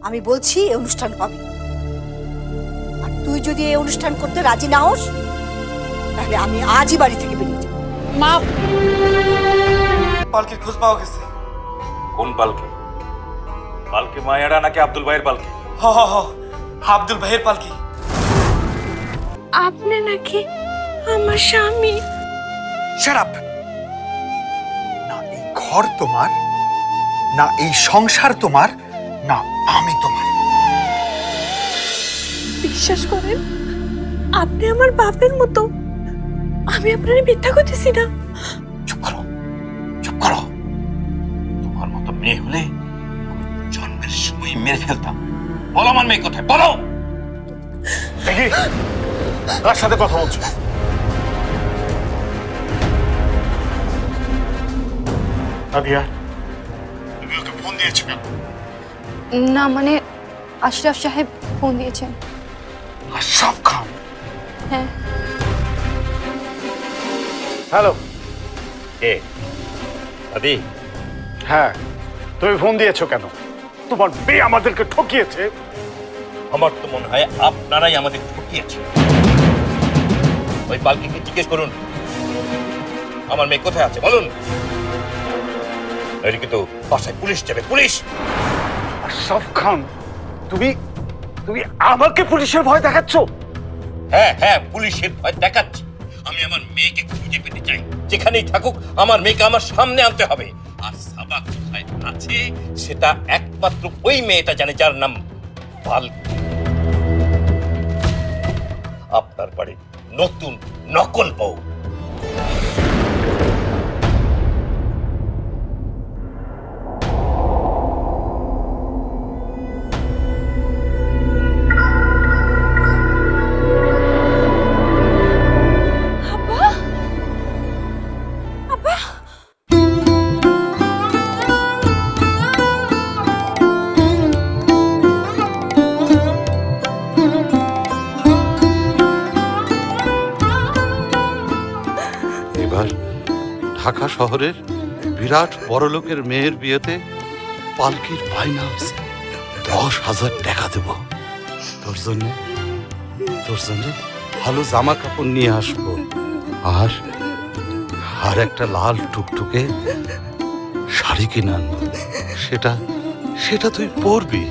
আমি বলছি এই অনুষ্ঠান হবে, আর তুই যদি এই অনুষ্ঠান করতে রাজি না হোস তাহলে আমি আজই বাড়ি থেকে বেরিয়ে যাব। মা, পালকির খোঁজ পাওয়া গেছে। কোন পালকি? পালকি মায়েরা নাকি আব্দুল ভাইয়ের পালকি? হ হ হ, আব্দুল ভাইয়ের পালকি। আপনি নাকি আমার স্বামী? Shut up! না এই ঘর তোমার, না এই সংসার তোমার, না আমি তোমার। বিশ্বাস করেন, আপনি আমার বাপের মতো। আমি আপনার মিথ্যা করতেছি না। চুপ করো, চুপ করো। তোমার মতো মেয়ে হলে আমি জন্মের সময় মেরে ফেলতাম। বলো আমার মেয়ে কোথায়, বলো। দেখি কার সাথে কথা বলছো? নাদিয়া, তুমি ওকে ফোন দিয়েছো কেন? না মানে আশরাফ সাহেব ফোন দিয়েছেন। আশরাফ খান? হ্যাঁ। হ্যালো। কে? দাদি? হ্যাঁ, তুমি ফোন দিয়েছো কেন? তোমার মেয়ে আমাদেরকে ঠকিয়েছে। আমার তো মনে হয় আপনারাই আমাদের ঠকিয়েছে। ওই পালকিকে জিজ্ঞেস করুন আমার মেয়ে কোথায় আছে, বলুন। নইলে কিন্তু বাসায় পুলিশ যাবে, পুলিশ। আশরাফ খান, তুমি তুমি আমাকে পুলিশের ভয় দেখাচ্ছ? হ্যাঁ হ্যাঁ, পুলিশের ভয় দেখাচ্ছি। আমি আমার মেয়েকে খুঁজে পেতে চাই। যেখানেই থাকুক আমার মেয়েকে আমার সামনে আনতে হবে। আর সাবা কোথায় আছে সেটা একমাত্র ওই মেয়েটা জানে, যার নাম পালকি। আপনার বাড়ি নতুন নকল বউ। ঢাকা শহরের বিরাট বড়লোকের মেয়ের বিয়েতে পালকির বায়না আছে 10,000 টাকা দেব। তোর জন্য ভালো জামা কাপড় নিয়ে আসবো, আর একটা লাল টুকটুকে শাড়ি কিনে আনবো। সেটা তুই পরবি।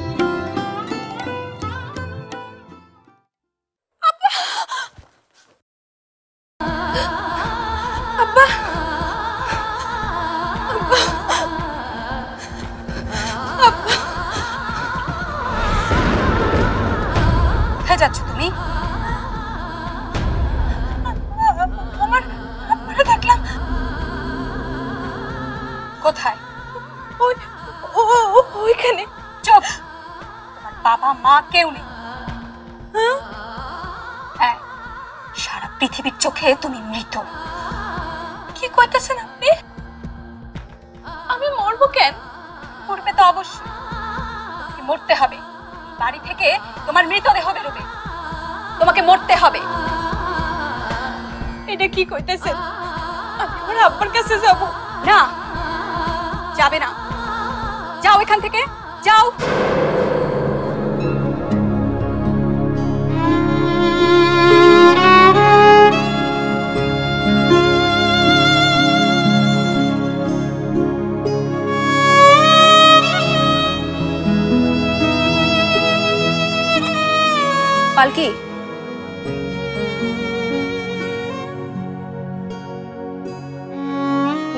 যাচ্ছ তুমি? দেখলাম। কোথায়? ওইখানে। চুপ! তোমার বাবা মা কেউ নেই। হ্যাঁ, সারা পৃথিবীর চোখে তুমি মৃত। কি কইতেছেন আপনি? আমি মরবো কেন? মরবে তো অবশ্যই, মরতে হবে। বাড়ি থেকে তোমার মৃতদেহ বেরোবে, তোমাকে মরতে হবে। এটা কি কইতেছেন? আমি আমার আব্বার কাছে যাব? না, যাবে না। যাও এখান থেকে, যাও। পালকি,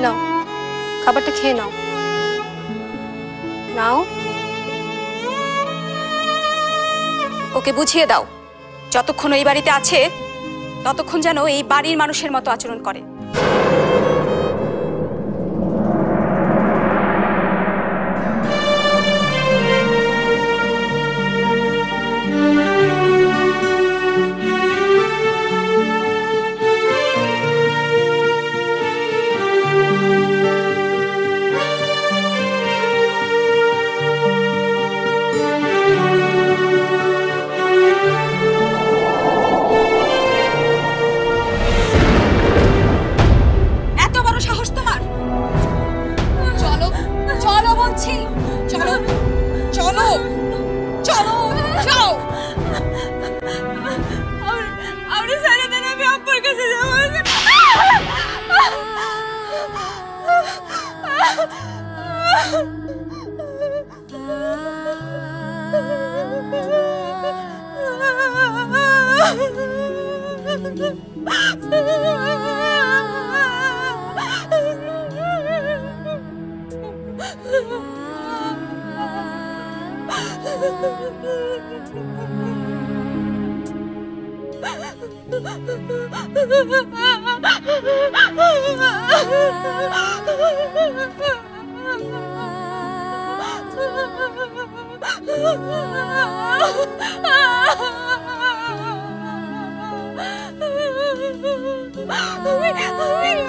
নাও খাবারটা খেয়ে নাও। ওকে বুঝিয়ে দাও যতক্ষণ এই বাড়িতে আছে ততক্ষণ যেন এই বাড়ির মানুষের মতো আচরণ করে। এত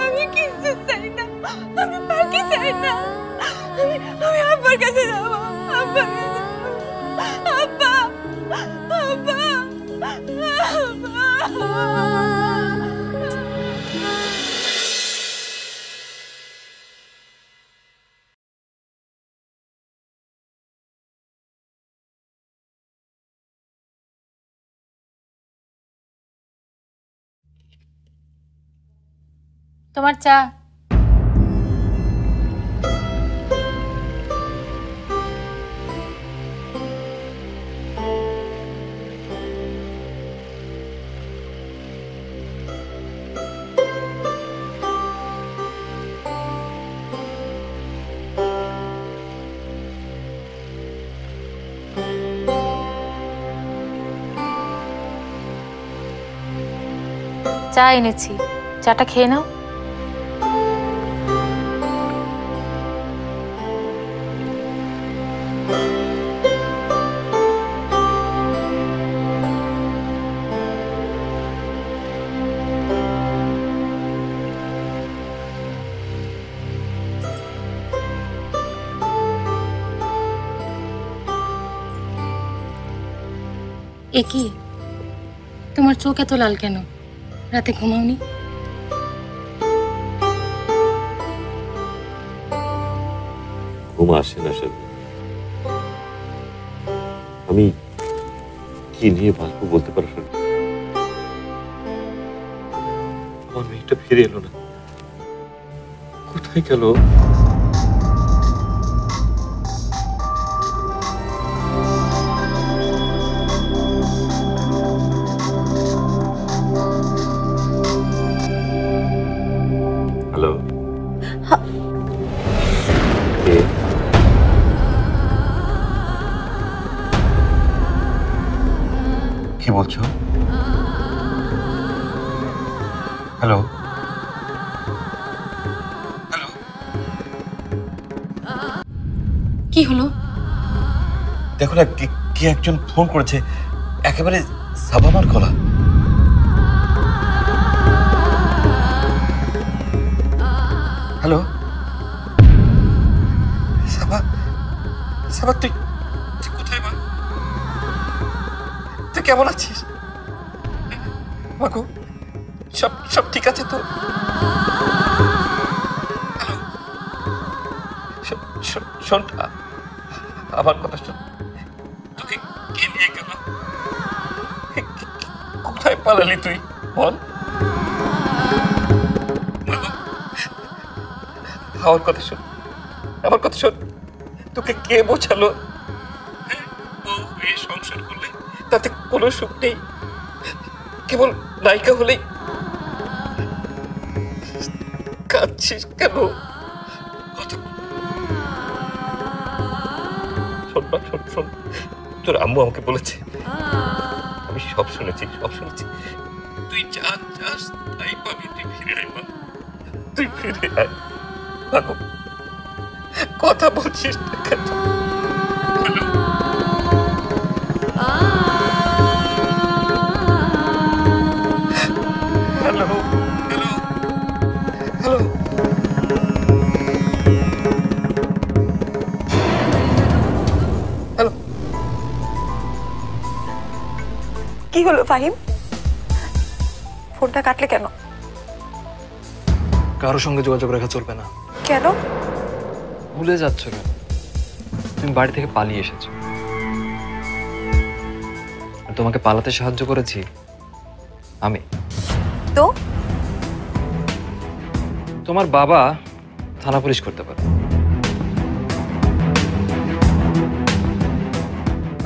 আমি কিছু চাই না, আমি পালকি চাই না, আমি আব্বার কাছে যাবো, আব্বার কাছে আব্বা আব্বা তোমার চা। চা এনেছি, চাটা খেয়ে নাও। এ কি, তোমার চোখ এত লাল কেন? রাতে ঘুমাওনি? ঘুম আসে না সব। আমি কি নিয়ে বাঁচবো বলতে পারো? আমার মেয়েটা ফিরে এলো না, কোথায় গেল? হ্যালো, কি বলছো? হ্যালো হ্যালো, কি হলো? দেখো না, কে একজন ফোন করেছে, একেবারে সাবামার গলা। হ্যালো সাবা, সাবা তুই কোথায় মা? তুই কেমন আছিস? মাগো, সব সব ঠিক আছে তো? হ্যালো, শোন, আমার কথা শোন। তোকে কে নিয়ে গেল? কোথায় পালালি তুই বল? আমার কথা শোন, আমার কথা শোন। তোকে কে বোঝালো বউ হয়ে সংসার করলে তাতে কোনো সুখ নেই, কেবল নায়িকা হলেই? কাঁদছিস কেন? কথা শোন না, শোন। তোর আম্মু আমাকে বলেছে, আমি সব শুনেছি। তুই যা চাস তাই পাবি। তুই ফিরে আয় মা, তুই ফিরে আয়। কথা বলছিস না কেন? Hello hello hello, hello. কি হলো ফাহিম? ফোনটা কাটলে কেন? কারোর সঙ্গে যোগাযোগ রাখা চলবে না। কেন? ভুলে যাচ্ছ কেন? তুমি বাড়ি থেকে পালিয়ে এসেছো, আর তোমাকে পালাতে সাহায্য করেছি আমি। তো তোমার বাবা থানা পুলিশ করতে পারে,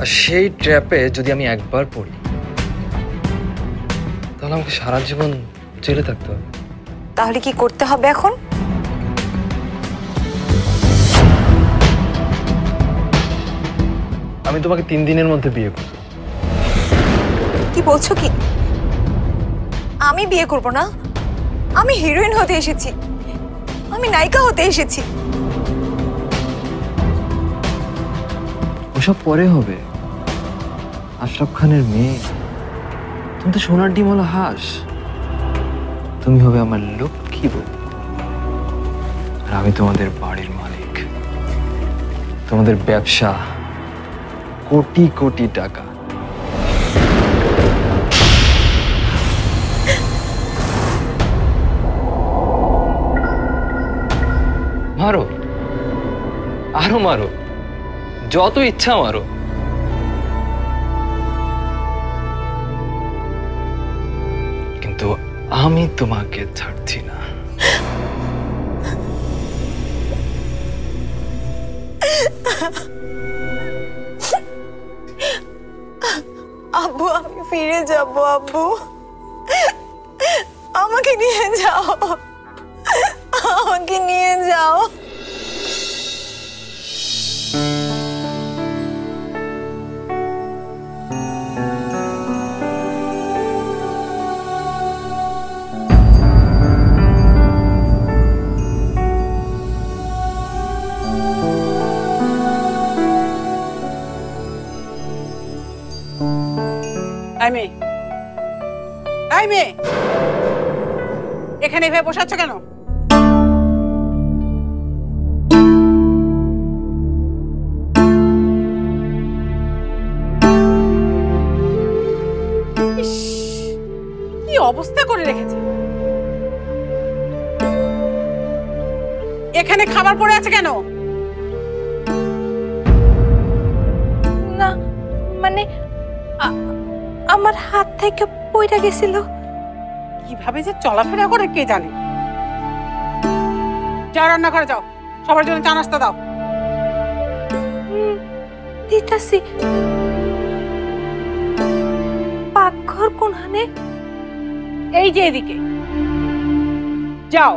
আর সেই ট্র্যাপে যদি আমি একবার পড়ি তাহলে আমাকে সারা জীবন জেলে থাকতে হবে। তাহলে কি করতে হবে এখন? আমি তোমাকে 3 দিনের মধ্যে বিয়ে করব। কি বলছো কি? আমি বিয়ে করব না? আমি হিরোইন হতে এসেছি, আমি নায়িকা হতে এসেছি। ওসব পরে হবে। আশরাফ খানের মেয়ে, তুমি তো সোনার ডিমওয়ালা হাঁস। তুমি হবে আমার লক্ষ্মী বউ, আর আমি তোমাদের বাড়ির মালিক। তোমাদের ব্যবসা কোটি কোটি টাকা। মারো, আরো মারো, যত ইচ্ছা মারো। কিন্তু আমি তোমাকে ছাড়ছি না। আব্বু, আমি ফিরে যাব। আব্বু, আমাকে নিয়ে যাও, আমাকে নিয়ে যাও। এখানে এভাবে বসে আছো কেন? কি অবস্থা করে রেখেছে! এখানে খাবার পড়ে আছে কেন? না মানে আমার হাত থেকে পড়ে গেছিল। কিভাবে যে চলাফেরা করে কে জানে। যাও রান্না করে যাও, সবার জন্য চা নাস্তা দাও। দিতাছি। পাকঘর কোনখানে? এই যে এদিকে যাও।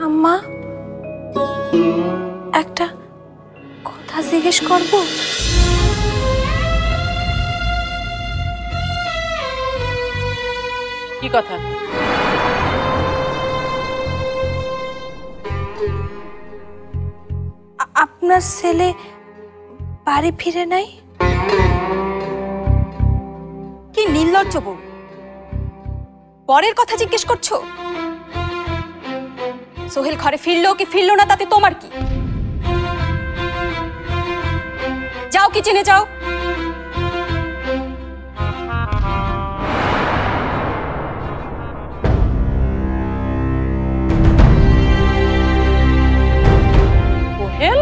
আম্মা, একটা কথা জিজ্ঞেস করব? কি কথা? আপনার ছেলে বাড়ি ফিরে নাই? কি নির্লজ্জ বউ, পরের কথা জিজ্ঞেস করছো? সোহেল ঘরে ফিরলো কি ফিরলো না তাতে তোমার কি? যাও কিচেনে যাও। সোহেল,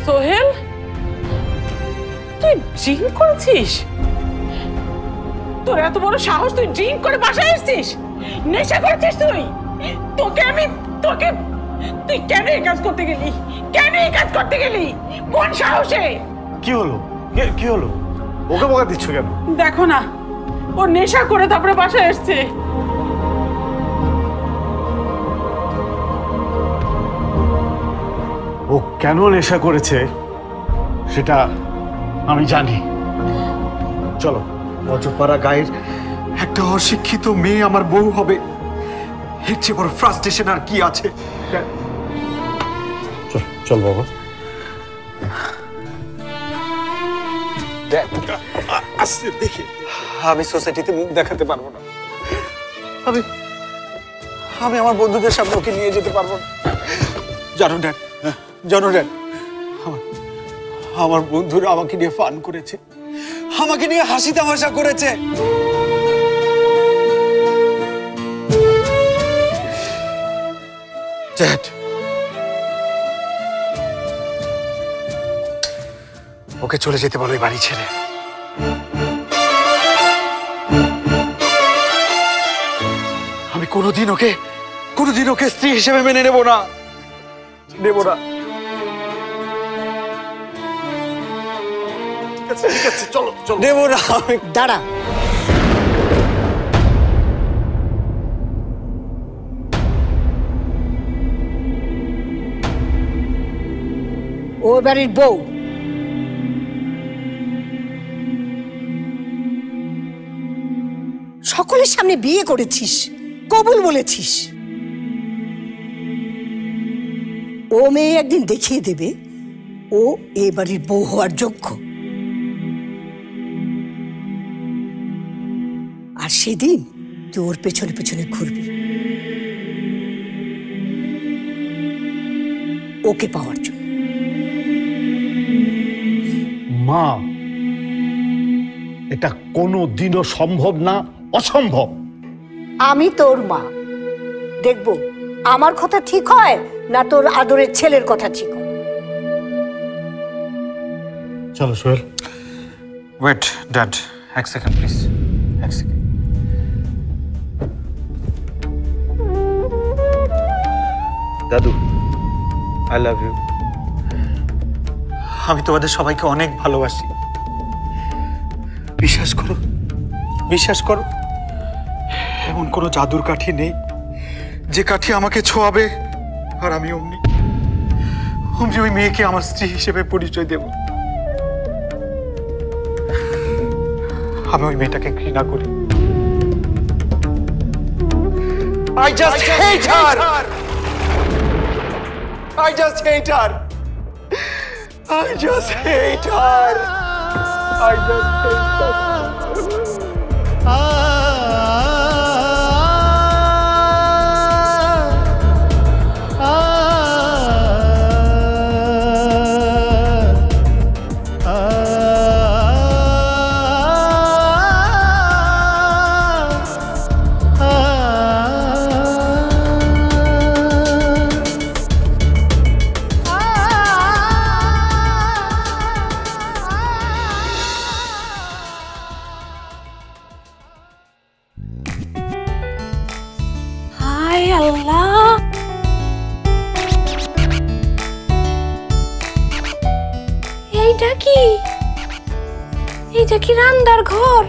সোহেল, তুই ড্রিঙ্ক করেছিস? তোর এত বড় সাহস, তুই ড্রিঙ্ক করে বাসায় এসেছিস? নেশা করেছিস তুই? তুই কেন এই কাজ করতে গেলি? কেন এই কাজ করতে গেলি? কোন সাহসে? কি হলো? কি হলো? ওকে বকা দিচ্ছ কেন? দেখো না, ও নেশা করে তারপরে বাসায় এসছে। ও কেন নেশা করেছে সেটা আমি জানি। চলো, অজপাড়া গায়ের একটা অশিক্ষিত মেয়ে আমার বউ হবে, এর চেয়ে বড় ফ্রাস্ট্রেশন আর কি আছে? চল চল বাবা। আস্তে দেখি, আমি সোসাইটিতে মুখ দেখাতে পারবো না। আমি আমার বন্ধুদের সামনে ওকে নিয়ে যেতে পারবো না। জানো ড্যাড, আমার বন্ধুরা আমাকে নিয়ে ফান করেছে, আমাকে নিয়ে হাসি তামাশা করেছে। ড্যাড, ওকে চলে যেতে বলো এই বাড়ি ছেড়ে। আমি কোনোদিন ওকে স্ত্রী হিসেবে মেনে নেব না। ঠিক আছে, চলো চলো। দেব না। দাঁড়া, ও বাড়ির বউ, সকলের সামনে বিয়ে করেছিস, কবুল বলেছিস। ও মেয়ে একদিন দেখিয়ে দেবে ও এ বাড়ির বউ হওয়ার যোগ্য। আর সেদিন তুই ওর পেছনে পেছনে ঘুরবি ওকে পাওয়ার জন্য। মা, এটা কোনো দিনও সম্ভব না, অসম্ভব। আমি তোর মা, দেখব আমার কথা ঠিক হয় না তোর আদরের ছেলের কথা ঠিক হয়। চলো সোহেল। ওয়েট ড্যাড, এক সেকেন্ড প্লিজ, এক সেকেন্ড। দাদু, আই লাভ ইউ। আমি তোমাদের সবাইকে অনেক ভালোবাসি। বিশ্বাস করো, বিশ্বাস করো, এমন কোনো জাদুর কাঠি নেই যে কাঠি আমাকে ছোঁয়াবে আর আমি অমনি ওই মেয়েকে আমার স্ত্রী হিসেবে পরিচয় দেব। আমি ওই মেয়েটাকে ঘৃণা করি। I just hate her. I just hate her. I just hate her. I just hate her. এইটা কি রান্নার ঘর?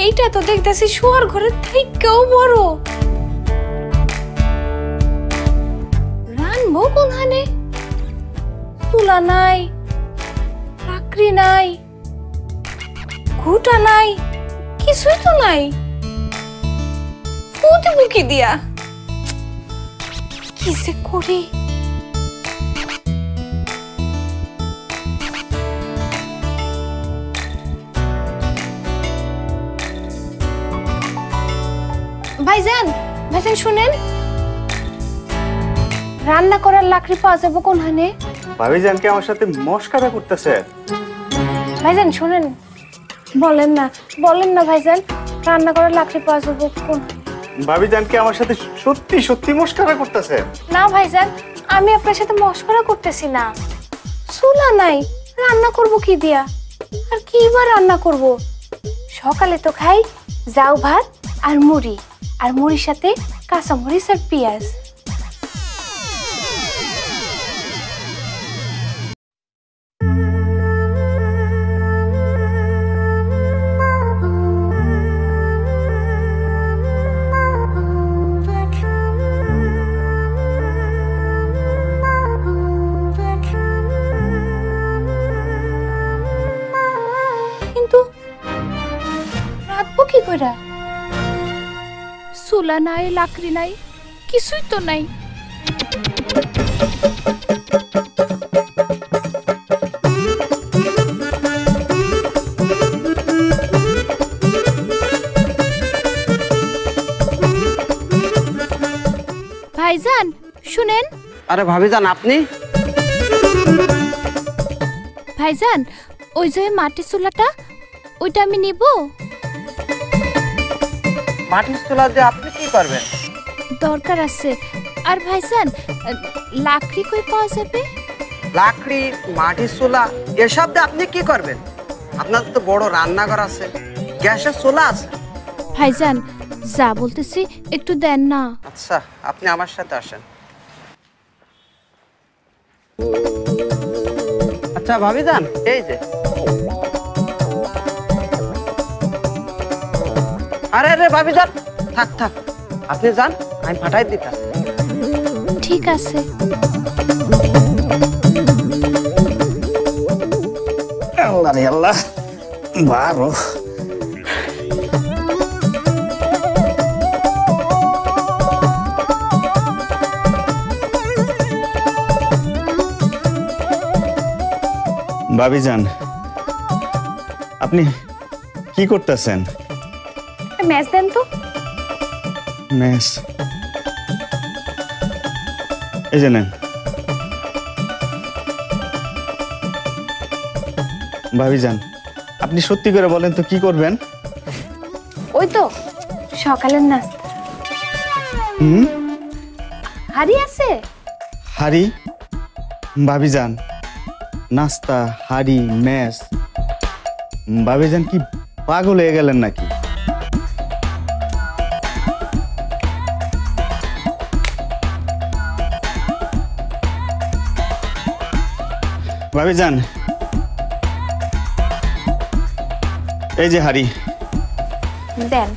এইটা তো দেখতেছি শোয়ার ঘরের থেকেও বড়। রানবো কোনখানে? চুলা নাই, লাকড়ি নাই, ঘুটা নাই, কিছুই তো নাই। ফুটে বুকি দিয়া কি যে করি। ভাইজান, ভাইজান শুনেন, রান্না করার লাকড়ি পাওয়া যাবে কোনখানে? ভাবিজানকে আমার সাথে মস্কারা করতেছে। ভাইজান শুনেন, বলেন না ভাইজান, রান্না করার লাকড়ি পাওয়া যাবে কোন? ভাবিজানকে আমার সাথে সত্যি সত্যি মস্কারা করতেছে। না ভাইজান, আমি আপনার সাথে মস্করা করতেছি না। চুলা নাই, রান্না করব কি দিয়া? আর কিবার রান্না করব? সকালে তো খাই জাউ ভাত আর মুড়ি, আর মুড়ির সাথে কাঁচা মরিচ আর পেঁয়াজ। কিন্তু রাতবো কি করে? চুলা নাই, লাকড়ি নাই, কিছুই তো নাই। ভাইজান শুনেন। আরে ভাবিজান আপনি? ভাইজান, ওই যে মাটির চুলাটা, ওইটা আমি নিব। মাটির চুলা দিয়ে আপনি কি করবেন? দরকার আছে, আর ভাইজান লাকড়ি কই পাওয়া যাবে? লাকড়ি, মাটির চুলা এসব দিয়ে আপনি কি করবেন? আপনার তো বড় রান্নাঘর আছে, গ্যাসের চুলা আছে। ভাইজান যা বলতেছি একটু দেন না। আচ্ছা, আপনি আমার সাথে আসেন। আচ্ছা ভাবি যান, এই যে। আরে রে ভাবি যান, থাক থাক, আপনি যান, আমি পাঠাই দিতাম। ঠিক আছে। আল্লাহ রে আল্লাহ, বারো। ভাবিজান, আপনি কি করতেছেন? ম্যাচ দেন তো। ম্যাচ? এই যে নেন। ভাবিজান, আপনি সত্যি করে বলেন তো কি করবেন? ওই তো সকালের নাস্তা। হাড়ি আছে? হাড়ি? ভাবিজান, নাস্তা, হাড়ি, ম্যাচ? ভাবিজান কি পাগল হয়ে গেলেন নাকি? ভাবিজান, এই যে হাড়ি দেন।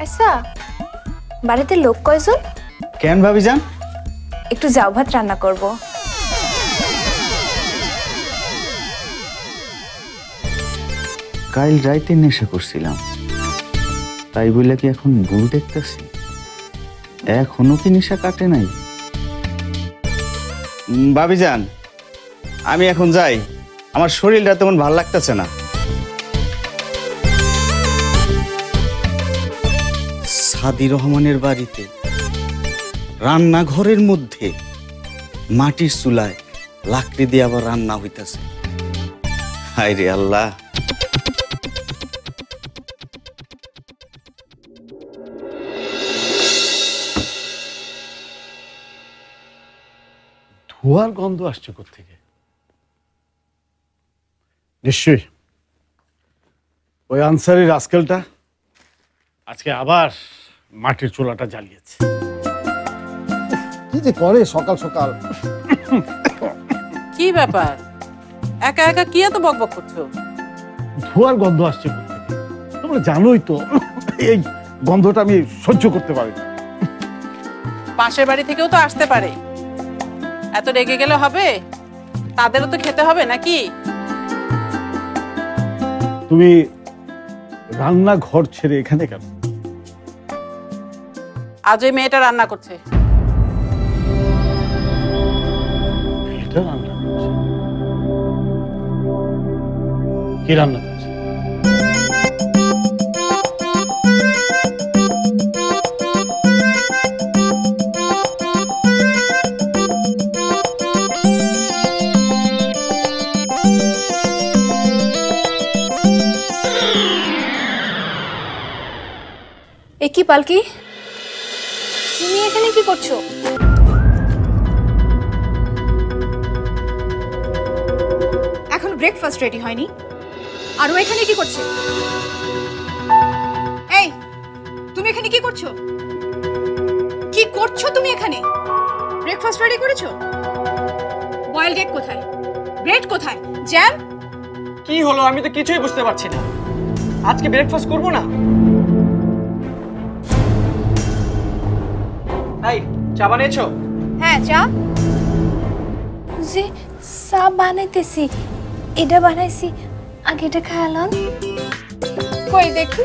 আচ্ছা, বাড়িতে লোক কয়জন? কেন ভাবিজান? একটু জাউ ভাত রান্না করব। কাল রাইতে নেশা করছিলাম, তাই বলে কি এখন ভুল দেখতেছি? এখনো কি নেশা কাটে নাই? ভাবিজান, আমি এখন যাই, আমার শরীরটা তেমন ভালো লাগতেছে না। সাদি রহমানের বাড়িতে রান্নাঘরের মধ্যে মাটির চুলায় লাকড়ি দিয়ে আবার রান্না হইতেছে। হায় রে আল্লাহ। ধোয়ার গন্ধ আসছে কোত্থেকে? নিশ্চয়ই ওই আনসারি রাস্কেলটা আজকে আবার মাটির চুলাটা জ্বালিয়েছে। কি যে করে সকাল সকাল। কি ব্যাপার, একা একা কি এত বকবক করছো? ধোয়ার গন্ধ আসছে কোত্থেকে? তোমরা জানোই তো এই গন্ধটা আমি সহ্য করতে পারি না। পাশের বাড়ি থেকেও তো আসতে পারে, এত রেগে গেলে হবে? তাদেরও তো খেতে হবে নাকি? তুমি রান্নাঘর ছেড়ে এখানে কেন? আজ ওই মেয়েটা রান্না করছে। এটা রান্না করছে? কি রান্না করছে? এ কি পালকি, তুমি এখানে কি করছো? এখন ব্রেকফাস্ট রেডি হয়নি আর ও এখানে কি করছে? এই, তুমি এখানে কি করছো? কি করছো তুমি এখানে? ব্রেকফাস্ট রেডি করেছো? বয়েলড এগ কোথায়? ব্রেড কোথায়? জ্যাম? কি হলো আমি তো কিছুই বুঝতে পারছি না। আজকে ব্রেকফাস্ট করব না? এই, চা বানিয়েছো? হ্যাঁ, চা। যে চা বানাইতেছি, এটা বানাইছি, আগে এটা খাওয়ালাম। কই দেখি।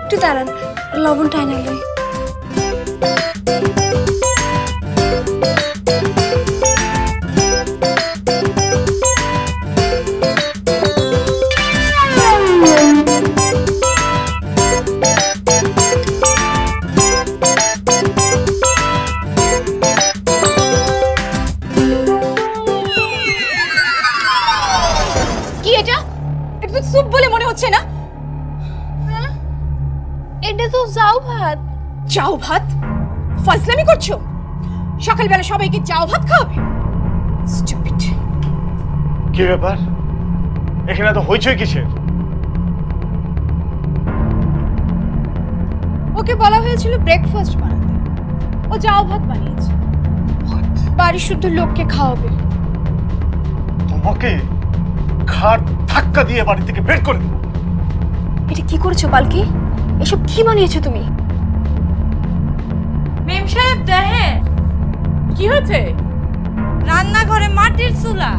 একটু দাঁড়ান, লবণটা এনে লই। তো যাও ভাত। যাও ভাত? ফাজলামি করছো? সকালবেলা সবাইকে যাও ভাত খাওয়াবে? স্টুপিড। কি ব্যাপার, এখানে তো হইচই কিসের? ওকে বলা হয়েছিল ব্রেকফাস্ট বানাতে, ও যাও ভাত বানিয়েছে। বাড়ির শুদ্ধ লোককে খাওয়াবে। তোমাকে ঘাড় ধাক্কা দিয়ে বাড়ি থেকে বের করে দেবো। এটা কি করেছো পালকি? এসব কি বানিয়েছো তুমি? মেম সাহেব দেখে কি হয়েছে? রান্নাঘরে মাটির চুলা।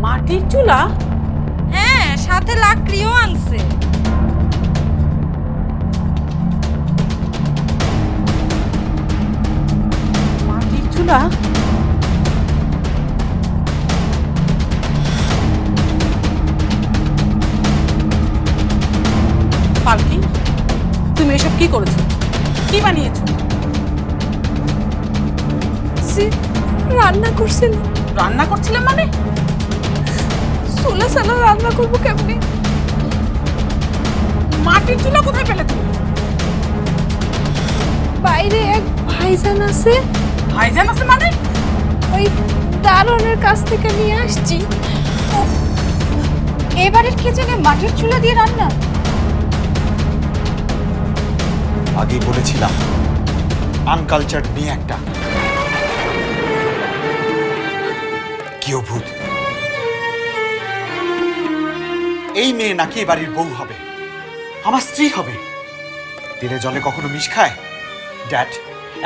মাটির চুলা? হ্যাঁ, সাথে লাকড়িও আনছে। মাটির চুলা? পালকি, তুমি এসব কি করেছো? কি বানিয়েছো? রান্না করছিলাম। রান্না করছিলাম মানে? চুলা ছাড়া রান্না করবো কেমনে? মাটির চুলা কোথায় পেলে তুমি? বাইরে এক ভাইজান আছে। ভাইজান আছে মানে? ওই দারোয়ানের কাছ থেকে নিয়ে আসছি। এবারের কিচেনে মাটির চুলা দিয়ে রান্না? আগেই বলেছিলাম আনকালচার্ড মেয়ে একটা। কি অভূত! এই মেয়ে নাকি এ বাড়ির বউ হবে, আমার স্ত্রী হবে। তেলে জলে কখনো মিশ খায়? ড্যাড,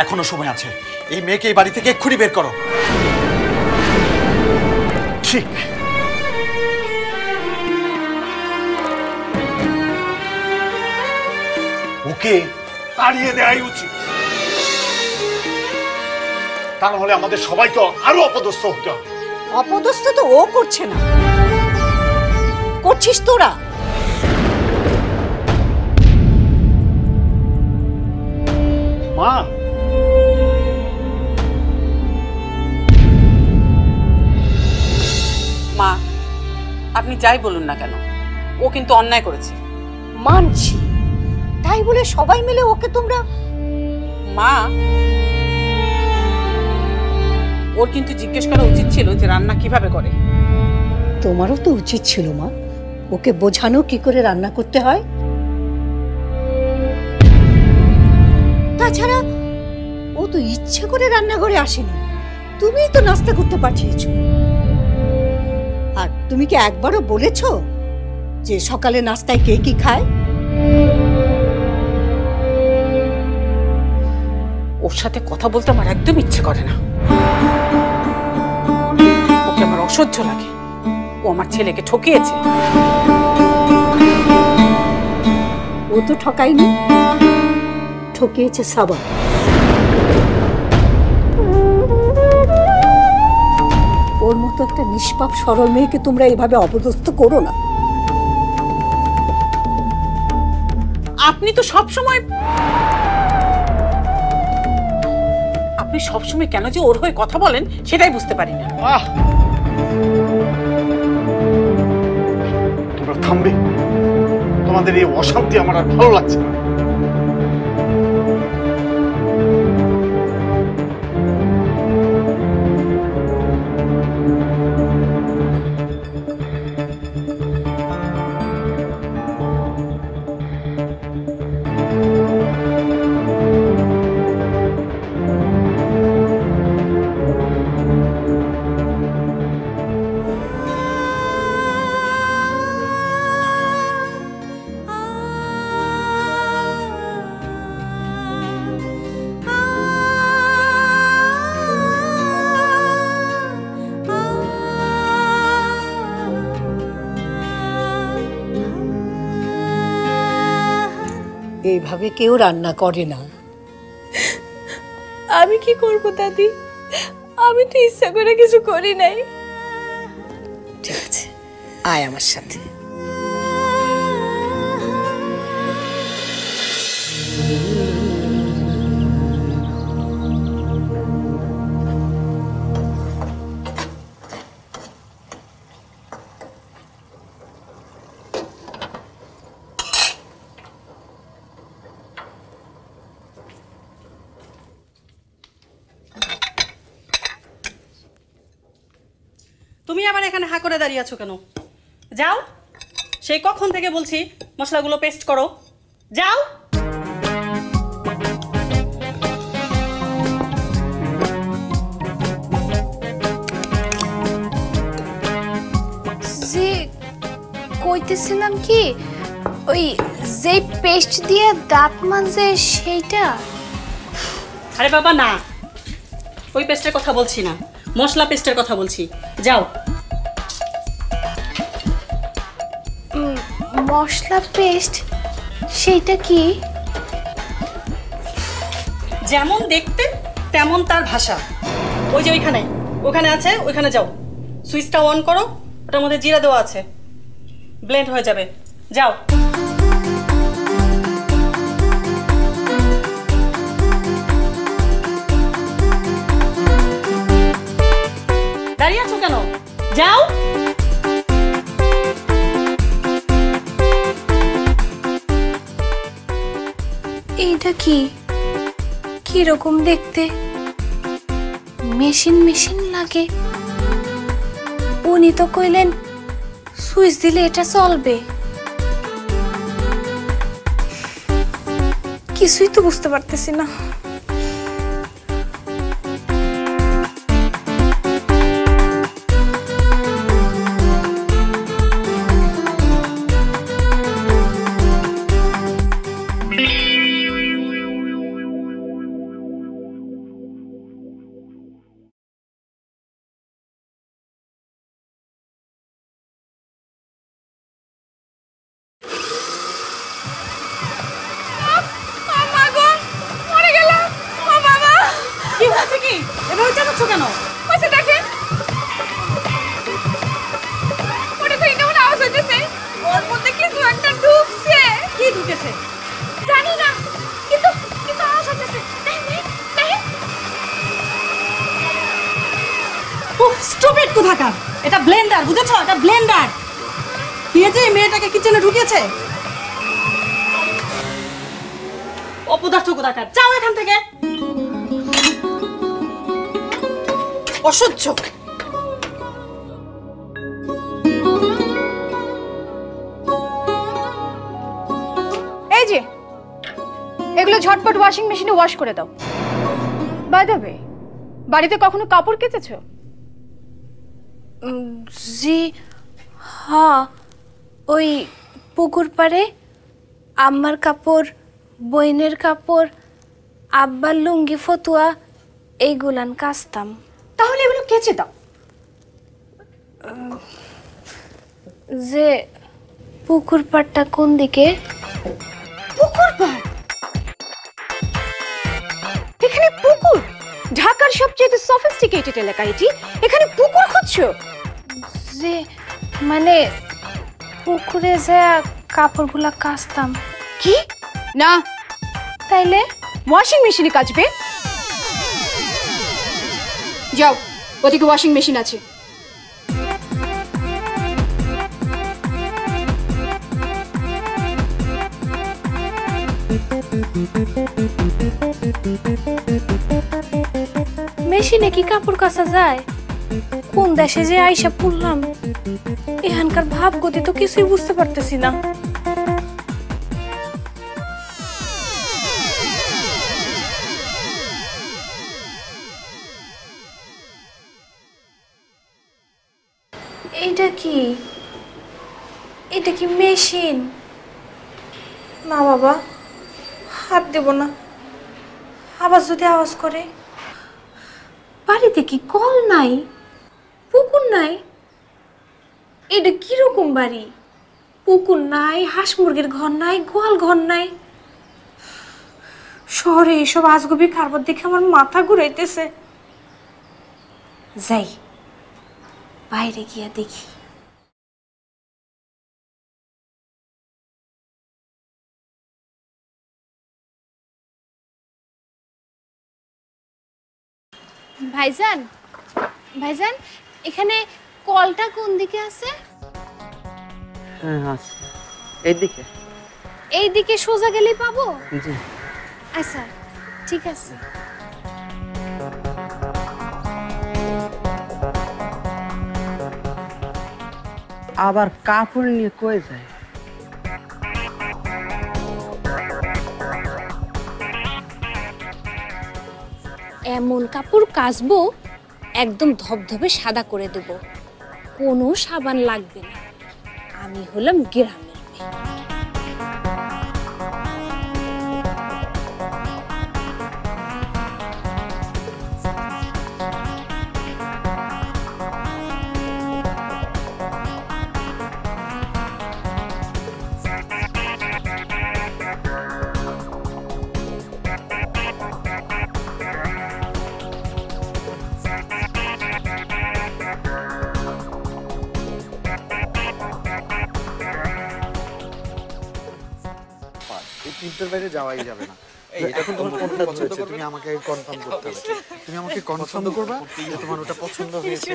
এখনো সময় আছে। এই মেয়েকে এই বাড়ি থেকে এক্ষুনি বের করো। ঠিক, ওকে তাড়িয়ে দেওয়াই উচিত। তা না হলে আমাদের সবাইকে আরো অপদস্থ হতে হবে। অপদস্থ তো ও করছে না, করছিস তোরা। মা, মা, আপনি যাই বলুন না কেন, ও কিন্তু অন্যায় করেছে। মানছি, তাই বলে সবাই মিলে ওকে তোমরা? মা, ওর কিন্তু জিজ্ঞেস করা উচিত ছিল যে রান্না কিভাবে করে। তোমারও তো উচিত ছিল মা, ওকে বোঝানো কি করে রান্না করতে হয়। তাছাড়া ও তো ইচ্ছে করে রান্নাঘরে আসেনি, তুমিই তো নাস্তা করতে পাঠিয়েছো। আর তুমি কি একবারও বলেছো যে সকালে নাস্তায় কে কি খায়? ওর সাথে কথা বলতে আমার একদম ইচ্ছে করে না, ওকে আমার অসহ্য লাগে। ও আমার ছেলেকে ঠকিয়েছে। ও তো ঠকায়নি, ঠকিয়েছে সাবা। ওর মতো একটা নিষ্পাপ সরল মেয়েকে তোমরা এভাবে অপদস্থ করো না। আপনি তো সবসময় কেন যে ওর হয়ে কথা বলেন সেটাই বুঝতে পারি না। তোমরা থামবে? তোমাদের এই অশান্তি আমার আর ভালো লাগছে না। এইভাবে কেউ রান্না করে না। আমি কি করব দাদি? আমি তো ইচ্ছা করে কিছু করি নাই। ঠিক আছে, আয় আমার সাথে। তুমি আবার এখানে হা করে দাঁড়িয়ে আছো কেন? যাও, সেই কখন থেকে বলছি মশলাগুলো পেস্ট করো, যাও। যে কইতেছিলাম কি, ওই যে পেস্ট দিয়ে দাঁত মাজে সেইটা? আরে বাবা না, ওই পেস্টের কথা বলছি না, মশলা পেস্টের কথা বলছি। যাও। মশলা পেস্ট সেইটা কি? যেমন দেখতে তেমন তার ভাষা। ওই যে ওখানে আছে, ওইখানে যাও, সুইচটা অন করো, ওটার মধ্যে জিরা দেওয়া আছে, ব্লেন্ড হয়ে যাবে। যাও। দাঁড়িয়ে আছো কেন? যাও। এইটা কি, কি রকম দেখতে? মেশিন মেশিন লাগে। উনি তো কইলেন সুইচ দিলে এটা চলবে। কিছুই তো বুঝতে পারতেছি না। এভাবে চালাচ্ছ কেন? দেখেন, ওটা তো এটা মনে আওয়াজ হইতেছে, ওর মধ্যে কিছু একটা ঢুকছে। কি ঢুকেছে জানি না, কিন্তু কিন্তু আওয়াজ হইতেছে। দেখেন, উফ, স্টুপিড কোথাকার! এটা ব্লেন্ডার, বুঝেছো? এটা ব্লেন্ডার। দিয়েছে মেয়েটাকে কিচেনে ঢুকেছে। অপদার্থ কোথাকার, যাও এখান থেকে। অসহ্য। এই যে এগুলো ঝটপট ওয়াশিং মেশিনে ওয়াশ করে দাও। বাই দ্য ওয়ে, বাড়িতে কখনো কাপড় কেচেছো? জি হ্যাঁ, ওই পুকুর পাড়ে আম্মার কাপড়, বইনের কাপড়, আব্বার লুঙ্গি ফতুয়া এইগুলান কাচতাম। তাহলে এগুলো কেচে দাও। যে পুকুর পাড়টা কোন দিকে? পুকুর পাড়? এখানে পুকুর? ঢাকার সবচেয়ে সফিস্টিকেটেড এলাকা এটি, এখানে পুকুর খুঁজছো? যে মানে পুকুরে যে কাপড়গুলা কাচতাম। কি না? তাইলে ওয়াশিং মেশিনে কাচবে? যাও, ওদিকে ওয়াশিং মেশিন আছে। মেশিনে কি কাপড় কাচা যায়? কোন দেশে যে আইসা পড়লাম, এখানকার ভাব গতি তো কিছুই বুঝতে পারতেছি না। এটা কি? এটা কি মেশিন? না বাবা, হাত দেব না। আবার যদি আওয়াজ করে। বাড়িতে কি কল নাই, পুকুর নাই? এটা কিরকম বাড়ি? পুকুর নাই, হাঁস মুরগির ঘর নাই, গোয়াল ঘর নাই। শহরে এসব আজগবি কারবার দেখে আমার মাথা ঘুরাইতেছে। যাই বাইরে গিয়া দেখি। ভাইজান, ভাইজান, এখানে কলটা কোন দিকে আছে? হ্যাঁ আছে, এইদিকে। এইদিকে সোজা গেলেই পাবো? জি। আচ্ছা ঠিক আছে। আবার কাপড় নিয়ে কই যায়? এমন কাপড় কাচবো একদম ধবধবে সাদা করে দেব, কোনো সাবান লাগবে না। আমি হলাম গ্রামের মেয়ে। এই তিনটার বাইরে যাওয়াই যাবে না। এখন তোমার কোনটা পছন্দ হয়েছে তুমি আমাকে কনফার্ম করতে হবে। তুমি আমাকে কনফার্ম করবা যে তোমার ওটা পছন্দ হয়েছে।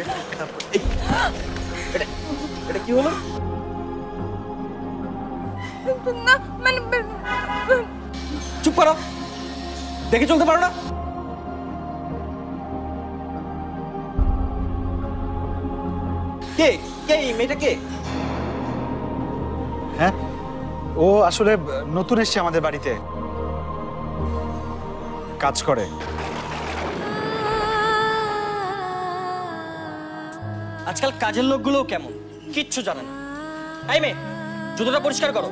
এটা কি হলো? না মানে চুপ করো, দেখে চলতে পারো না? কে কে এই মেয়েটা কে? হ্যাঁ, ও আসলে নতুন এসেছে আমাদের বাড়িতে, কাজ করে। আজকাল কাজের লোকগুলোও কেমন, কিচ্ছু জানে না। এই মেয়ে, জুতোটা পরিষ্কার করো।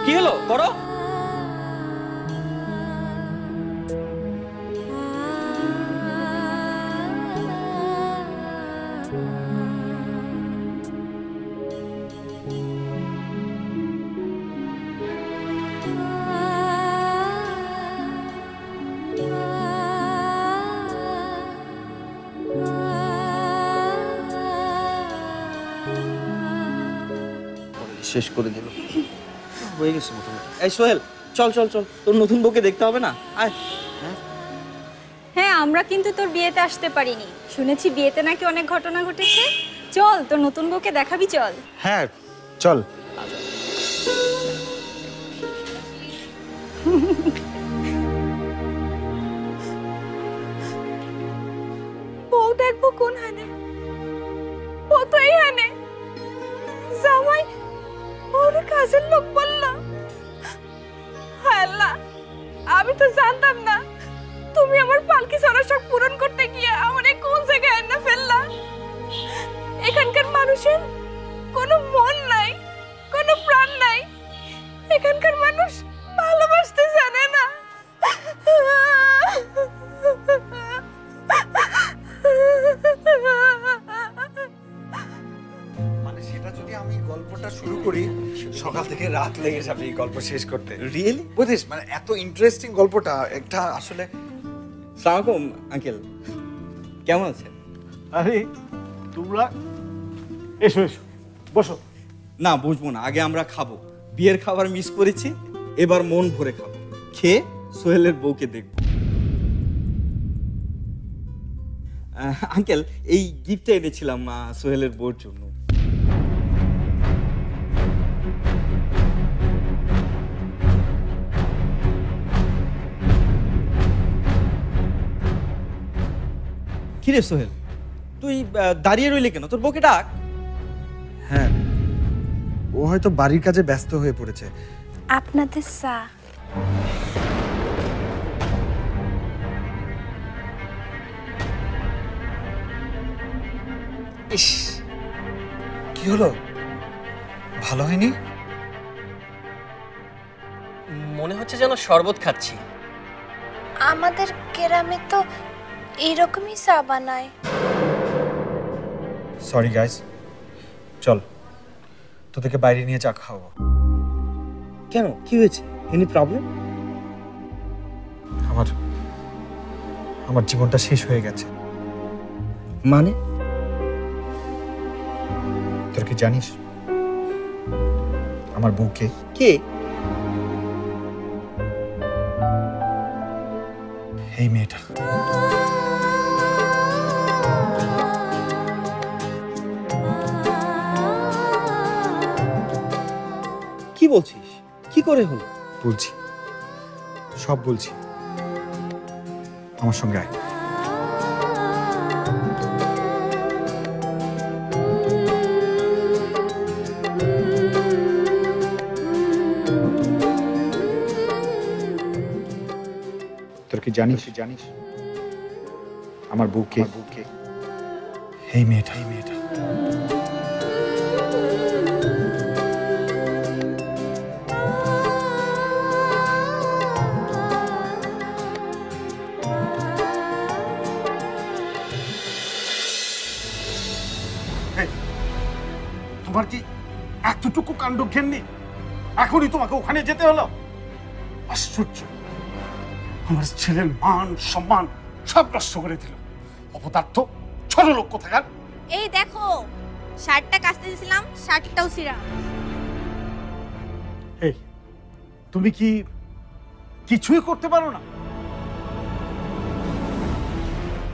কি হলো, করো। শেষ করে দিল, হয়ে গেছে মোটামুটি। এই সোহেল, চল চল চল, তোর নতুন বউকে দেখতে হবে না? আয়। হ্যাঁ, আমরা কিন্তু তোর বিয়েতে আসতে পারিনি। শুনেছি বিয়েতে নাকি অনেক ঘটনা ঘটেছে। চল, তোর নতুন বউকে দেখাবি, চল। হ্যাঁ চল। বউ দেখবো কোন হানে? বউ তো এই হানে। জামাই ওর কাজের লোক বললো। হায় আল্লাহ, আমি তো জানতাম না তুমি আমার পালকি ছাড়া শখ পূরণ করতে গিয়ে আমার এই কোন জায়গায় এনে ফেললা। এখানকার মানুষের কোনো মন নাই, কোনো প্রাণ নাই। এখানকার মানুষ ভালোবাসতে জানে না। মানে সেটা যদি আমি গল্পটা শুরু করি, সকাল থেকে রাত লেগে যাবে এই গল্প শেষ করতে। রিয়েলি? বুঝিস, মানে এত ইন্টারেস্টিং গল্পটা একটা আসলে। আসসালামু আলাইকুম আঙ্কেল, কেমন আছেন? আরে তোমরা এসো এসো, বসো। না, বুঝবো না, আগে আমরা খাবো। বিয়ের খাবার মিস করেছি, এবার মন ভরে খাবো। খেয়ে সোহেলের বউকে দেখবো। আঙ্কেল, এই গিফটটা এনেছিলাম সোহেলের বউর জন্য। কিরে সোহেল, তুই দাঁড়িয়ে রইলি কেন? তোর বউকে ডাক। হ্যাঁ, ও হয়তো বাড়ির কাজে ব্যস্ত হয়ে পড়েছে। আপনাদের চা। ইস, কি হলো? ভালো হয়নি? মনে হচ্ছে যেন শরবত খাচ্ছি। আমাদের গ্রামে তো এইরকমই চা বানায়। সরি গাইস, চল তোদেরকে বাইরে নিয়ে চা খাওয়াবো। কেন, কি হয়েছে? Any problem? আমার জীবনটা শেষ হয়ে গেছে। মানে? তোর কি জানিস আমার বউকে? কে? এই মেয়েটা। কি বলছিস? কি করে হলো? বলছি, সব বলছি, আমার সঙ্গে আয়। তোর কি জানিস আমার বুকে এই মেয়েটা তোমার কি এতটুকু কাণ্ড জ্ঞান নেই? এখনই তোমাকে ওখানে যেতে হলো? আশ্চর্য! আমার ছেলের মান সম্মান সব নষ্ট করে দিল। অপদার্থ ছোট লোক কোথাকার। এই দেখো, শার্টটা কাচতে দিয়েছিলাম, শার্টটাও ছিঁড়া। এই তুমি কি কিছুই করতে পারো না?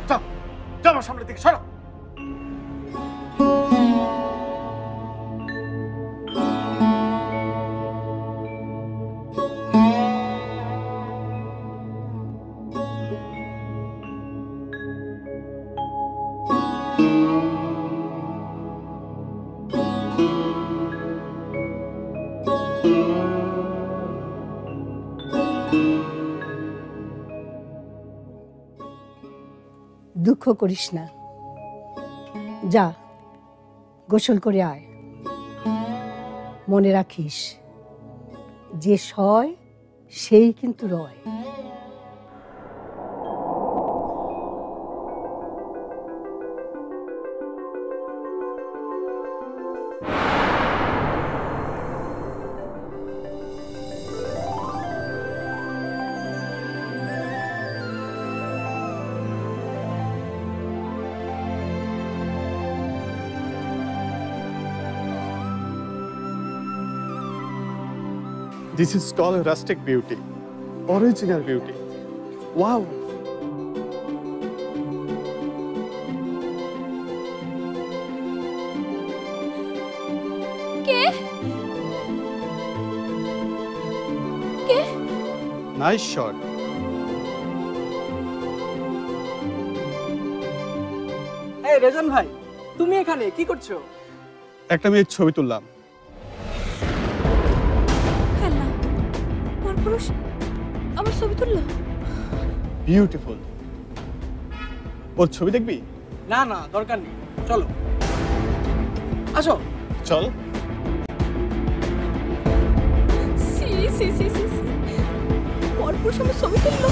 যাও আমার সামনে থেকে সরো। দুঃখ করিস না, যা গোসল করে আয়। মনে রাখিস, যে সয় সেই কিন্তু রয়। This is called rustic beauty, original beauty. Wow! K? K? Nice shot. এই রেজন ভাই, তুমি এখানে কি করছো? একটা মেয়ের ছবি তুললাম। পুরুষ আমার ছবি তুললো? বিউটিফুল। ওর ছবি দেখবি? না না, দরকার নেই, চলো আসো। চল। পুরুষ আমার ছবি তুললো?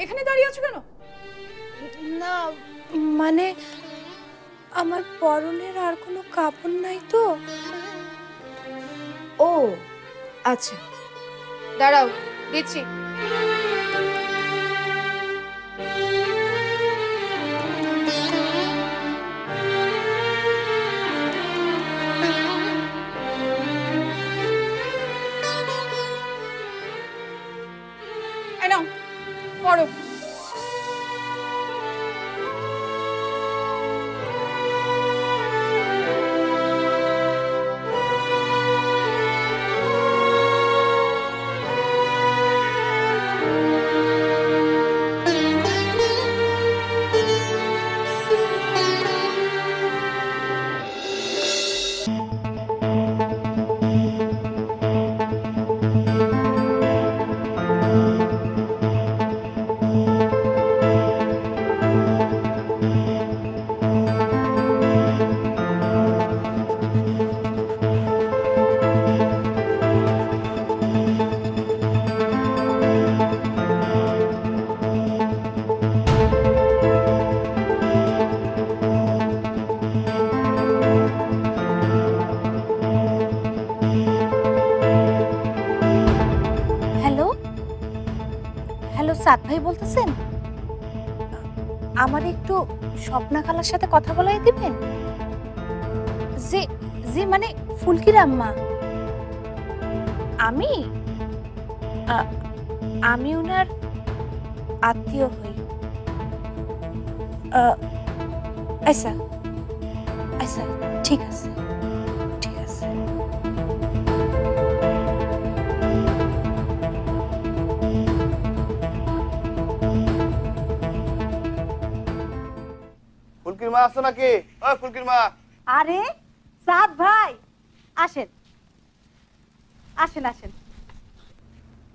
এখানে দাঁড়িয়ে আছো কেন? না মানে আমার পরনের আর কোনো কাপড় নাই তো। ও আচ্ছা, দাঁড়াও দিচ্ছি। পড়ো। সাদ ভাই বলতেছেন? আমার একটু স্বপ্না খালার সাথে কথা বলাই দিবেন? জি জি, মানে ফুলকির আম্মা। আমি ওনার আত্মীয় হই। আচ্ছা আচ্ছা ঠিক আছে ঠিক আছে। ফুলকির মা আছে নাকি? ওই ফুলকির মা। আরে সাদ ভাই আসেন আসেন আসেন।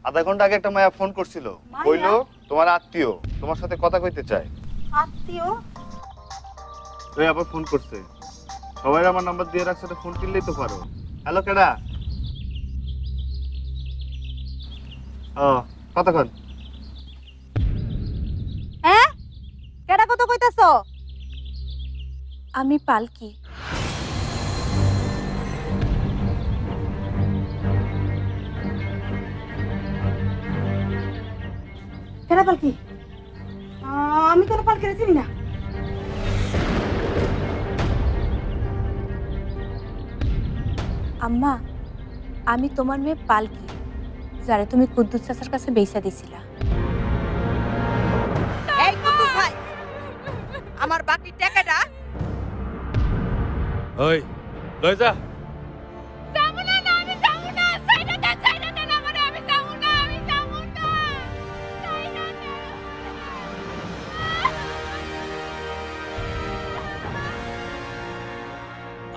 আধা ঘন্টা আগে একটা মায়া ফোন করছিল, কইলো তোমার আত্মীয় তোমার সাথে কথা কইতে চায়। আত্মীয়? ওই আবার ফোন করছে। সবাই আমার নাম্বার দিয়ে রাখছে, ফোন কিনলেই তো পারো। হ্যালো কেডা? ও কতক্ষণ? হ্যাঁ কেডা কত কইতাছো? আমি পালকি। কেডা পালকি? আমি কোনো পালকি চিনি না। আম্মা আমি তোমার মেয়ে পালকি, যারে তুমি কুদ্দুস চাচার কাছে বেচা দিছিলা। এই কুদ্দুস ভাই, আমার বাকি টাকাটা ওই লয়ে যা।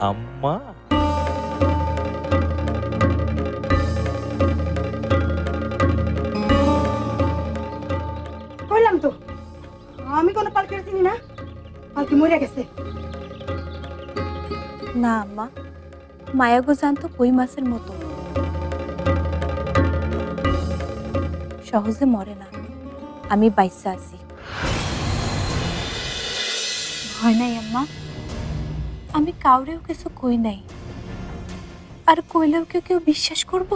আম্মা কইলাম তো আমি কোনো পালকি চিনি না। পালকি মরে গেছে। না আম্মা, মায়াগো জানতো কই মাছের মতো, সহজে মরে না। আমি বাইসা আছি। ভয় নাই আম্মা, আমি কাউরেও কিছু কই নাই। আর কইলেও কেউ বিশ্বাস করব?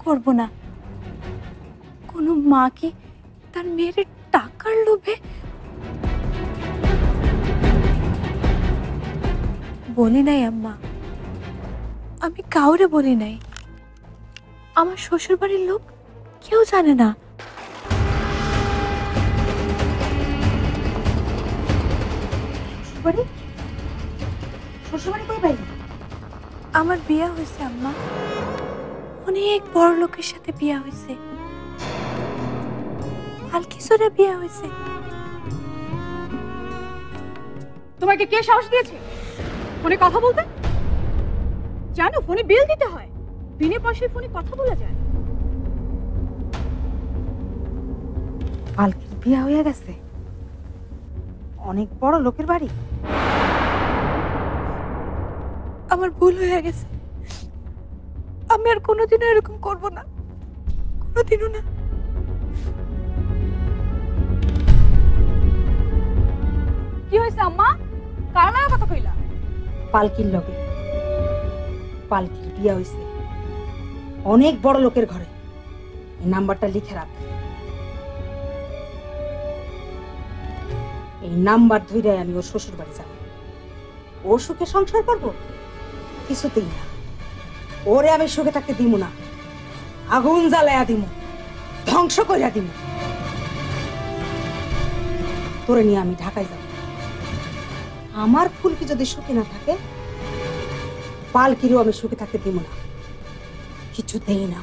করব না। কোনো মা কি তার মেয়ের টাকার লোভে? বলি নাই আম্মা, আমি কাউরে বলি নাই। আমার শ্বশুর বাড়ির লোক কেউ জানে না। শ্বশুরবাড়ি কই পাইলি? আমার বিয়া হয়েছে আম্মা, অনেক বড় লোকের সাথে বিয়া হয়েছে। পালকিসরে বিয়া হয়েছে। তোমাকে কে সাহস দিয়েছে ফোনে কথা বলতে? জানো ফোনে বিল দিতে হয়, বিনে পয়সায় ফোনে কথা বলা যায়। পালকির বিয়া হয়ে গেছে? অনেক বড় লোকের বাড়ি। আমার ভুল হয়ে গেছে, আমি আর কোনোদিনও এরকম করব না, কোনোদিনও না। কি হয়েছে আম্মা? কার লগে কথা কইলা? পালকির লগে। পালকির বিয়া হয়েছে অনেক বড় লোকের ঘরে। এই নাম্বারটা লিখে রাখ। এই নাম্বার ধরে আমি ওর শ্বশুর বাড়ি যাব। ওর সুখে সংসার করব? কিছুতেই না। ওরে আমি সুখে থাকতে দিব না। আগুন জ্বালায়া দিব, ধ্বংস করিয়া দিব। তোরে নিয়ে আমি ঢাকায় যাব। আমার ফুলকি যদি সুখে না থাকে, পালকিরও আমি সুখে থাকতে দিব না, কিছুতেই না।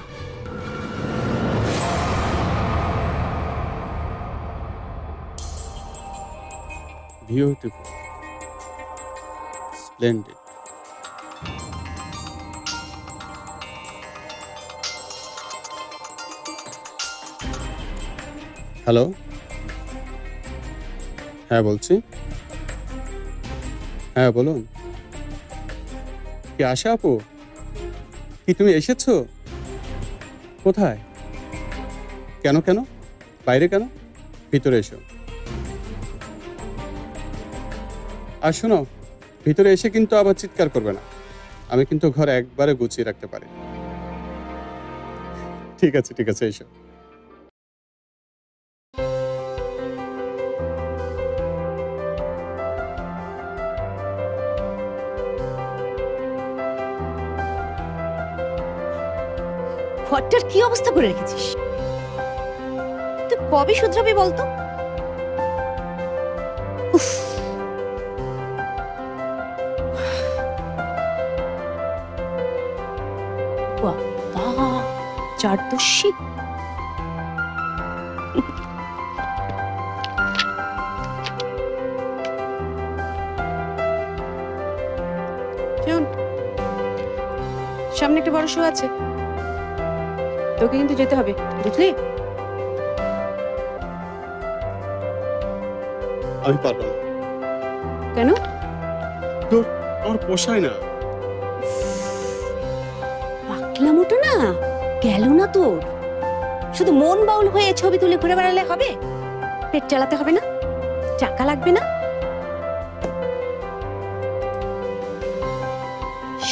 Beautiful. Splendid. হ্যালো, হ্যাঁ বলছি। হ্যাঁ বলুন। কি আশা আপু, কি তুমি এসেছো? কোথায়? কেন কেন? বাইরে কেন? ভিতরে এসো। আর শোনো, ভিতরে এসে কিন্তু আবার চিৎকার করবে না। আমি কিন্তু ঘর একবারে গুছিয়ে রাখতে পারি। ঠিক আছে ঠিক আছে, এসো। ঘরটার কি অবস্থা করে রেখেছিস? তুই কবে শুধরাবে বলতো? বাবা, চারদর্শী। শোন, সামনে একটা বড় শো আছে, তোকে কিন্তু যেতে হবে, বুঝলি? আমি পারবো না। কেন? তোর আমার পোষায় না। পাকলামোটা না গেল না তোর। শুধু মন বাউল হয়ে ছবি তুলে ঘুরে বেড়ালে হবে? পেট চালাতে হবে না? টাকা লাগবে না?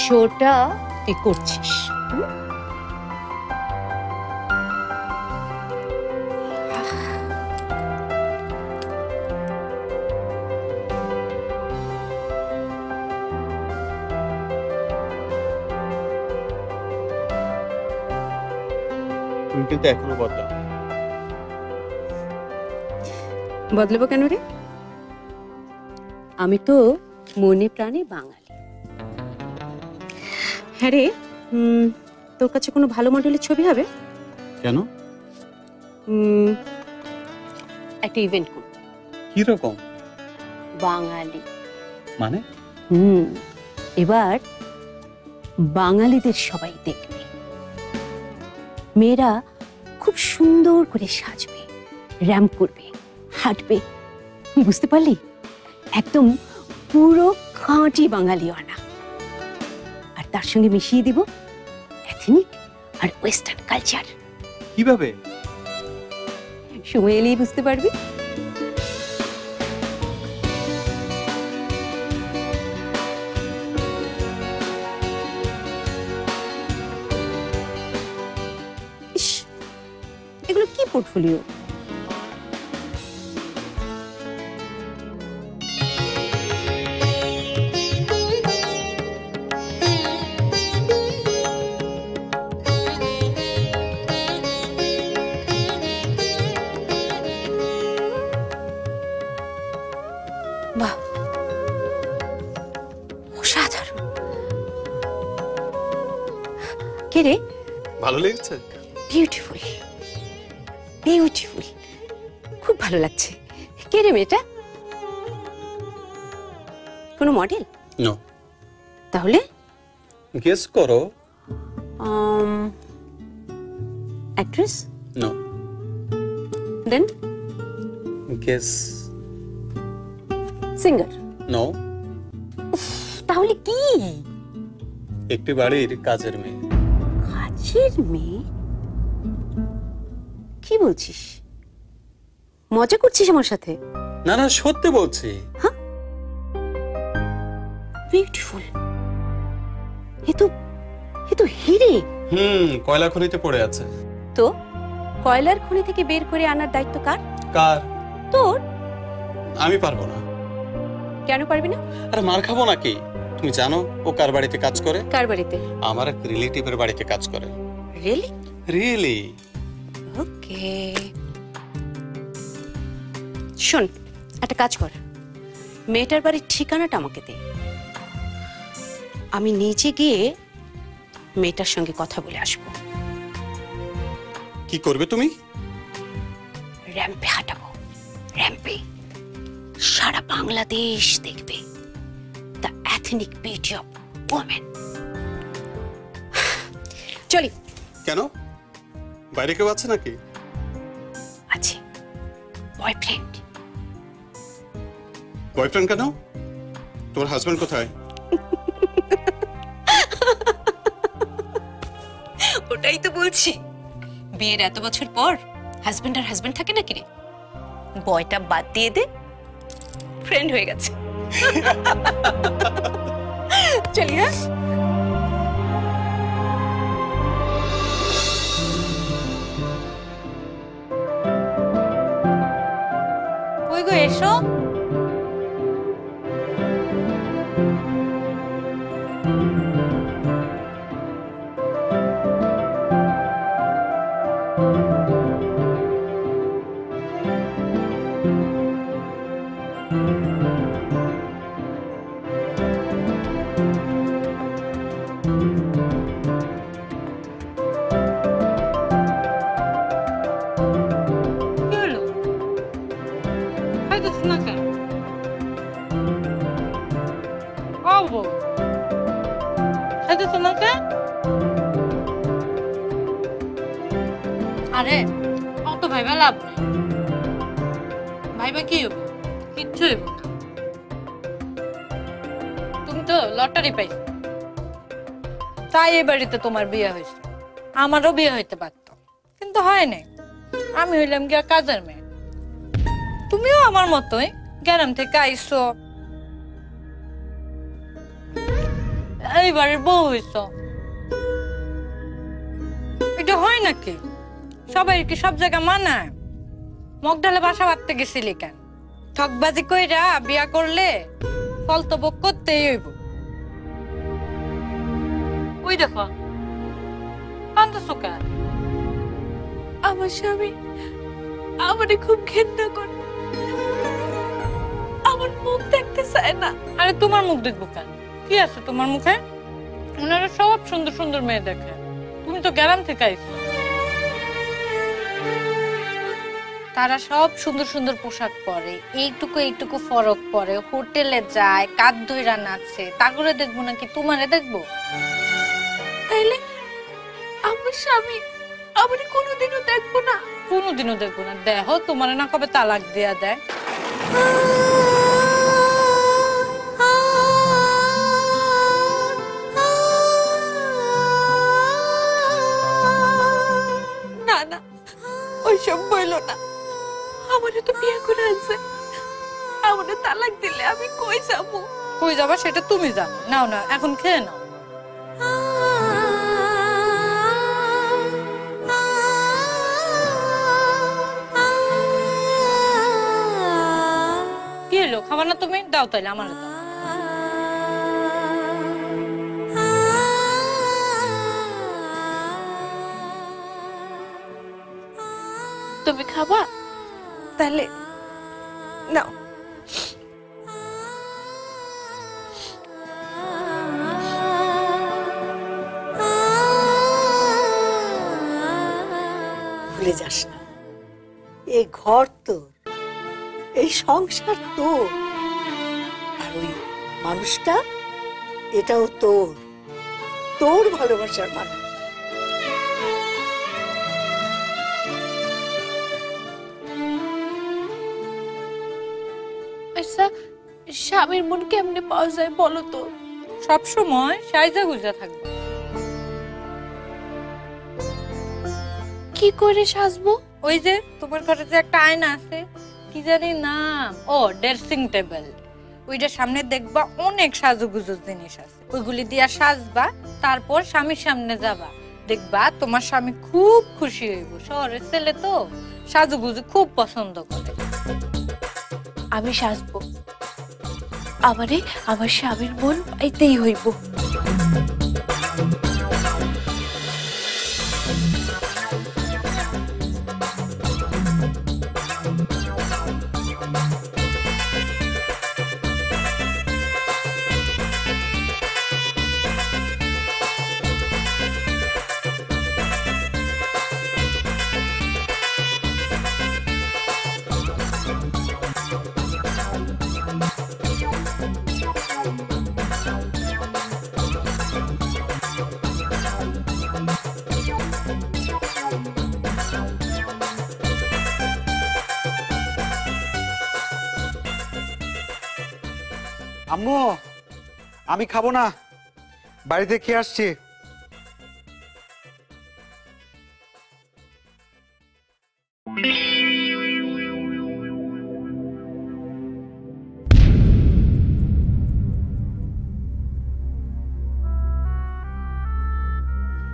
শোটা তুই করছিস, তুমি কিন্তু এখনো বদলাও। বদলাবো কেন রে? আমি তো মনে প্রাণে বাঙালি। হ্যাঁ রে, তোর কাছে কোনো ভালো মডেলের ছবি হবে? কেন? একটা ইভেন্ট করব। কি রকম? বাঙালি মানে? এবার বাঙালিদের সবাই দেখবে। মেয়েরা খুব সুন্দর করে সাজবে, র্যাম্প করবে, হাঁটবে, বুঝতে পারলি? একদম পুরো খাঁটি বাঙালিয়ানা। আর তার সঙ্গে মিশিয়ে দিব এথনিক আর ওয়েস্টার্ন কালচার। কিভাবে? সময় এলেই বুঝতে পারবি। এগুলো কি পোর্টফোলিও? বাহ, অসাধারণ। কে রে? ভালো লেগেছে? বিউটিফুল, বিউটিফুল, খুব ভালো লাগছে। কে রে মেয়েটা? কোনো মডেল? নো। তাহলে গেস করো। অ্যাক্ট্রেস? নো। দেন গেস। সিঙ্গার? নো। তাহলে কি? একটি বাড়ির কাজের মেয়ে। কাজের মেয়ে? কি বলছিস? মজা করছিস আমার সাথে? না না, সত্যি বলছি। বিউটিফুল। এ তো হিরে। কয়লা খনিতে পড়ে আছে। তো কয়লার খনি থেকে বের করে আনার দায়িত্ব কার? কার? তোর। আমি পারবো না। কেন পারবি না? আরে মার খাবো নাকি? তুমি জানো ও কার বাড়িতে কাজ করে? কার বাড়িতে? আমার এক রিলেটিভের বাড়িতে কাজ করে। রিয়েলি? রিয়েলি। ওকে, শোন, একটা কাজ কর, মেয়েটার বাড়ির ঠিকানাটা আমাকে দে। আমি নিজে গিয়ে মেয়েটার সঙ্গে কথা বলে আসবো। কি করবে তুমি? র্যাম্পে হাঁটাবো, র্যাম্পে। সারা বাংলাদেশ দেখবে the ethnic beauty of women. চলি। কেন? বাইরে কেউ আছে নাকি? আছে, বয়ফ্রেন্ড। বয়ফ্রেন্ড কেন? তোমার হাজবেন্ড কোথায়? ওটাই তো বলছি, বিয়ের এত বছর পর হাজবেন্ড আর হাজবেন্ড থাকে নাকি রে? বয়টা বাদ দিয়ে দে, ফ্রেন্ড হয়ে গেছে। চলি। হ্যাঁ, কই গো, এসো। আরে অত ভাইবা লাভ নেই, ভাইবা কি হইব, কিচ্ছু হইব না। তুমি তো লটারি পাইছো, তাই এই বাড়িতে তোমার বিয়ে হয়েছে। আমারও বিয়ে হইতে পারত, কিন্তু হয় নাই। আমি হইলাম গিয়া কাজের মেয়ে, তুমিও আমার মতোই গ্রাম থেকে আইসো, এই বাড়ির বউ হইছ। এটা হয় নাকি? সবাই কি সব জায়গা মানায়? মগডালে বাসা বাঁধতে গেছিলি কেন? ঠকবাজি কইরা বিয়া করলে ফল তো ভোগ করতেই হইব। ওই দেখো কান্দছো কেন? আমার স্বামী আমারে খুব ঘৃণা করে, আমার মুখ দেখতে চায় না। আরে তোমার মুখ দেখবো কেন? কি আছে তোমার মুখে? ওনারা সব সুন্দর সুন্দর মেয়ে দেখে, তুমি তো গ্রাম থেকে আইছো। তারা সব সুন্দর সুন্দর পোশাক পরে, এইটুকু ফরক পরে, হোটেলে যায়, কাঁধ ধইরা নাচে। তারপরে দেখবো নাকি তোমারে দেখবো? তাইলে আমার স্বামী আমারে কোনোদিনও দেখবো না? কোনোদিনও দেখবো না? দেখো তোমার না কবে তালাক দেয়া দেয়। না না, ওইসব বইল না। আমারে তো বিয়ে করে আছে, আমারে তালাক দিলে আমি কই যাবো? কই যাবা সেটা তুমি জানো। নাও না, এখন খেয়ে নাও। কি হলো, খাবার না তুমি? দাও তাইলে আমার দাও। তুমি খাবা? তাহলে নাও। ভুলে যাস না, এই ঘর তোর, এই সংসার তোর, আর ওই মানুষটা এটাও তোর, তোর ভালোবাসার মানুষ। আচ্ছা, স্বামীর মন কেমনে পাওয়া যায় বলো তো? সব সময় সাইজা গুজা থাকবে। কি করে সাজবো? ওই যে তোমার ঘরে যে একটা আয়না আছে, কি জানি নাম, ও ড্রেসিং টেবিল, ওইটার সামনে দেখবা অনেক সাজুগুজু জিনিস আছে, ওইগুলি দিয়া সাজবা। তারপর স্বামীর সামনে যাবা, দেখবা তোমার স্বামী খুব খুশি হইব। শহরের ছেলে তো সাজুগুজু খুব পছন্দ করে। আমি সাজবো, আমারে আমার স্বামীর মন পাইতেই হইব। আম্মু, আমি খাবো না, বাড়িতে খেয়ে আসছি।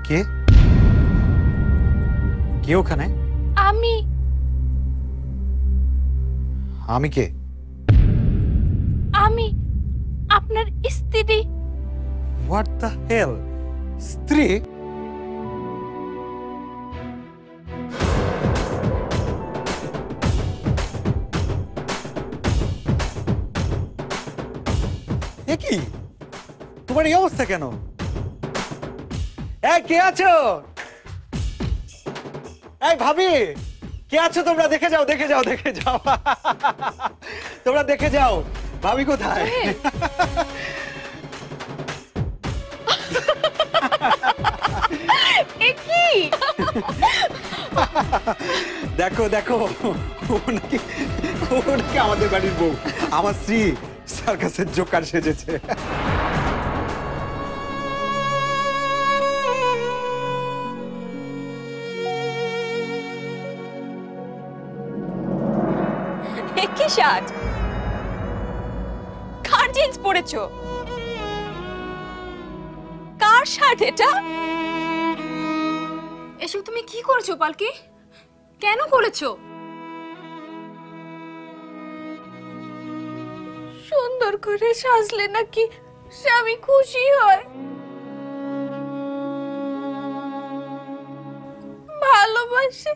কে কে ওখানে? আমি আমি কে? আমি আপনার স্ত্রী। What the hell? স্ত্রী? এ কি, তোমার এই অবস্থা কেন? এই কে আছো? এই ভাবি, কে আছো তোমরা? দেখে যাও, দেখে যাও, দেখে যাও, তোমরা দেখে যাও ভাবি কোথায়। দেখো দেখো, ও নাকি আমাদের বাড়ির বউ, আমার স্ত্রী সার্কাসের জোকার সেজেছে। কি সাজ, কার জিন্স পরেছো? কার শার্ট এটা? এসব তুমি কি করছো পালকি? কেন করেছো? সুন্দর করে সাজলে নাকি স্বামী খুশি হয়, ভালোবাসে।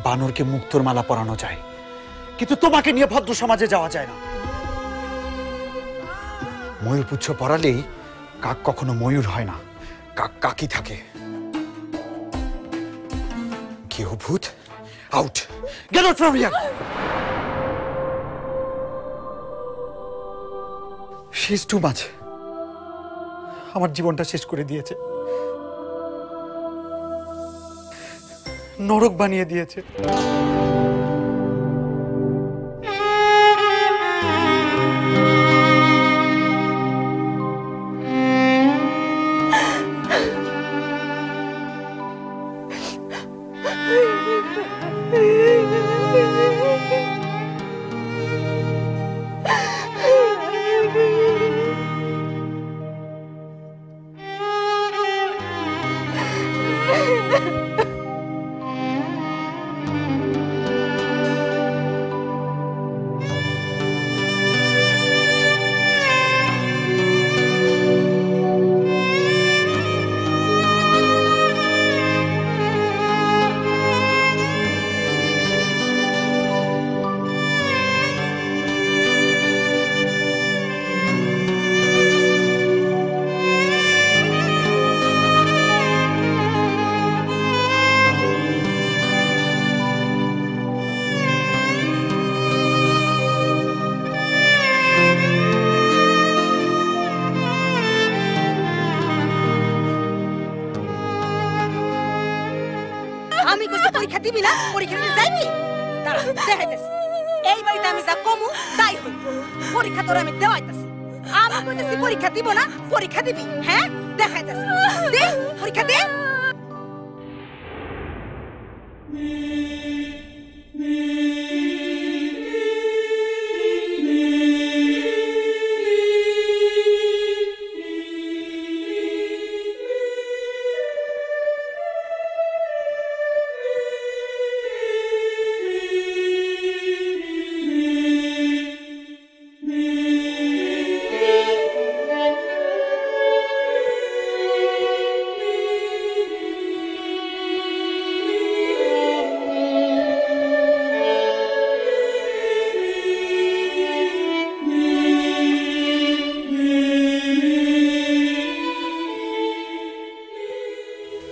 বানরকে মুক্তোর মালা পরানো যায়, কিন্তু তোমাকে নিয়ে ভদ্র সমাজে যাওয়া যায় না। ময়ূরপুচ্ছ পরালেই কাক কখনো ময়ূর হয় না, কাক কাকই থাকে। কেউ ভূত, out, get out from here. She is too much. আমার জীবনটা শেষ করে দিয়েছে, নরক বানিয়ে দিয়েছে। আমি কইছি পরীক্ষা দিবি না, পরীক্ষা দিতে যাইবি? দাঁড়া, দেখাইতেছি। এই বাড়িতে আমি যা কমু তাই হইব। পরীক্ষা তোর আমি দেওয়াইতেছি। আমি কইতেছি পরীক্ষা দিব না, পরীক্ষা দিবি। হ্যাঁ, দেখাইতেছি। দে পরীক্ষা দে।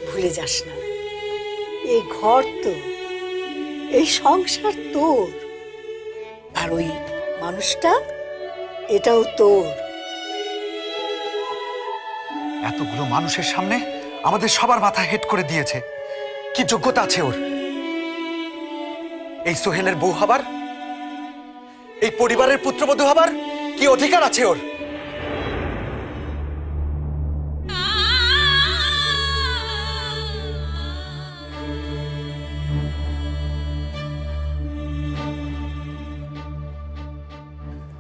ভুলে যাস না, এই ঘর তো, এই সংসার তোর, আর ওই মানুষটা এটাও তোর। এতগুলো মানুষের সামনে আমাদের সবার মাথা হেট করে দিয়েছে। কি যোগ্যতা আছে ওর এই সোহেলের বউ হবার, এই পরিবারের পুত্রবধূ হবার কি অধিকার আছে ওর?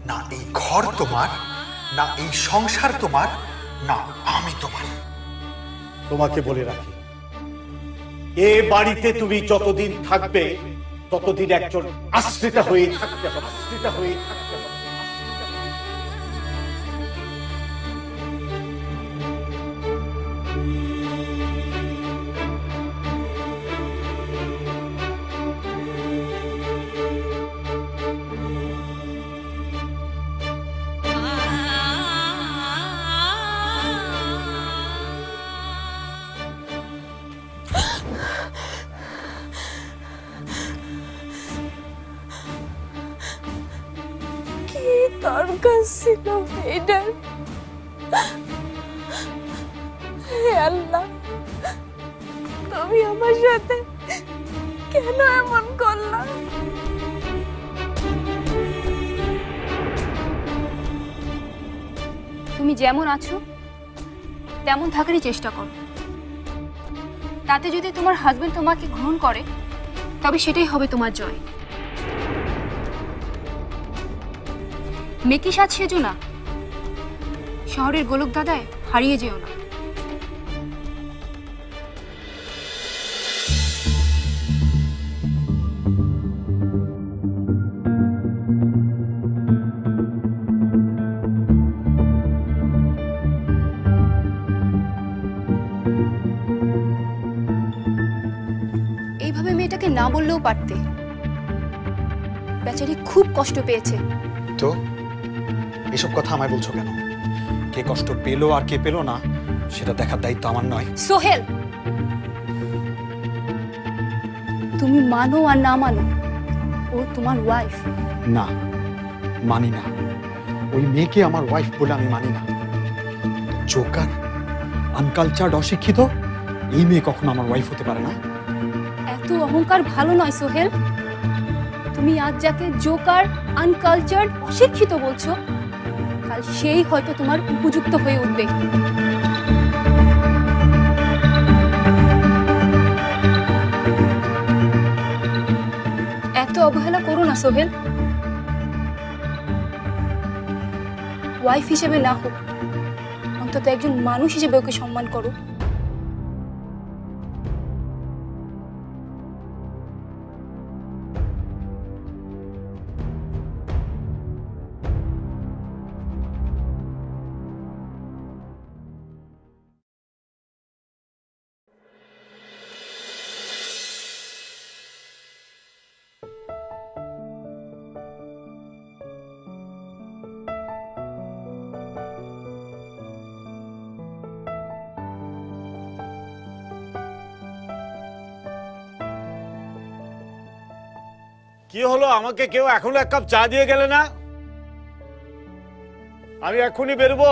না এই ঘর তোমার, না এই সংসার তোমার, না আমি তোমার। তোমাকে বলে রাখি, এ বাড়িতে তুমি যতদিন থাকবে ততদিন একজন আশ্রিতা হয়ে থাকতে হবে, আশ্রিতা হয়ে থাকতে হবে। কাজ ছিল এটার। হে আল্লাহ, তুমি আমার সাথে কেন এমন করলা? তুমি যেমন আছো তেমন থাকারই চেষ্টা করো। তাতে যদি তোমার হাজবেন্ড তোমাকে গ্রহণ করে তবে সেটাই হবে তোমার জয়। মেকি সাজ সেজো না, শহরের গোলক দাদায় হারিয়ে যেও না। এইভাবে মেয়েটাকে না বললেও পারতে, বেচারি খুব কষ্ট পেয়েছে। তো এসব কথা আমায় বলছো কেন? কে কষ্ট পেলো আর কে পেলো না সেটা দেখার দায়িত্ব আমার নয়। সোহেল, তুমি মানো আর না মানো, ও তোমার ওয়াইফ। না, মানি না। ওই মেয়েকে আমার ওয়াইফ বলে আমি মানি না। জোকার, আনকালচার্ড, অশিক্ষিত, এই মেয়ে কখনো আমার ওয়াইফ হতে পারে না। এত অহংকার ভালো নয় সোহেল। তুমি আজ যাকে জোকার, আনকালচার্ড, অশিক্ষিত বলছো, কাল সেই হয়তো তোমার উপযুক্ত হয়ে উঠবে। এত অবহেলা করো না সোহেল। ওয়াইফ হিসেবে না হোক, অন্তত একজন মানুষ হিসেবে ওকে সম্মান করো। কি হলো? আমাকে কেউ এখনো এক কাপ চা দিয়ে গেলে না? আমি এখনই বেরোবো।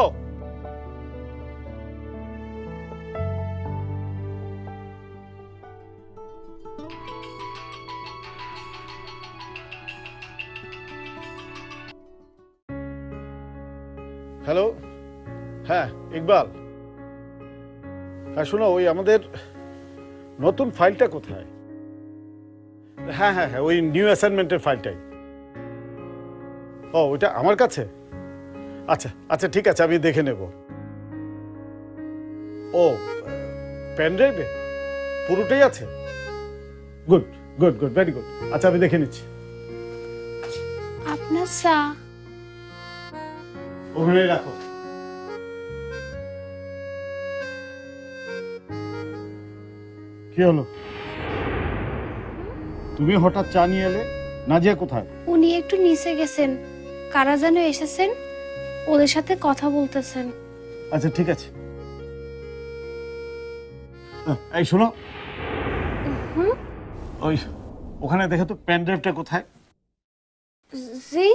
হ্যালো, হ্যাঁ ইকবাল। হ্যাঁ শোনো, ওই আমাদের নতুন ফাইলটা কোথায়? হ্যাঁ হ্যাঁ হ্যাঁ, ওই নিউ অ্যাসাইনমেন্টের ফাইলটাই। ও, ওইটা আমার কাছে? আচ্ছা আচ্ছা, ঠিক আছে, আমি দেখে নেব। ও, পেন ড্রাইভে পুরোটাই আছে? Good good good, very good. আচ্ছা, আমি দেখে নিচ্ছি। আপনার চা ওখানে রাখো। কি হলো? তুমি হঠাৎ চা নিয়ে এলে? নাজিয়া কোথায়? উনি একটু নিচে গেছেন, কারা যেন এসেছেন, ওদের সাথে কথা বলতেছেন। আচ্ছা ঠিক আছে। এই শোনো, ওই ওখানে দেখো তো পেন ড্রাইভটা কোথায়? জি,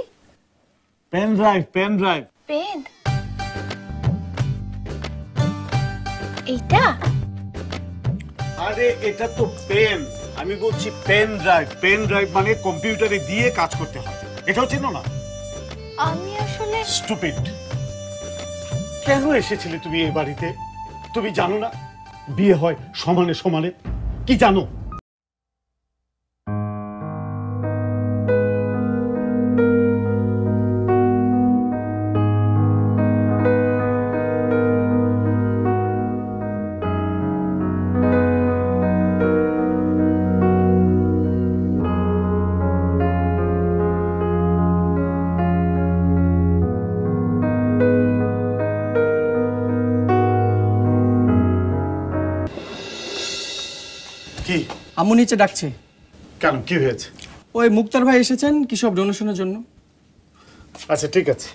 pen drive, pen drive. Pen? এইটা? আরে এটা তো পেন, আমি বলছি পেন ড্রাইভ। পেন ড্রাইভ মানে কম্পিউটারে দিয়ে কাজ করতে হয়, এটাও চিনো না? আমি আসলে স্টুপিড। কেন এসেছিলে তুমি এই বাড়িতে? তুমি জানো না বিয়ে হয় সমানে সমানে? কি জানো? আম্মু নিচে ডাকছে। কেন, কি হয়েছে? ওই মুক্তার ভাই এসেছেন কি সব ডোনেশনের জন্য। আচ্ছা ঠিক আছে।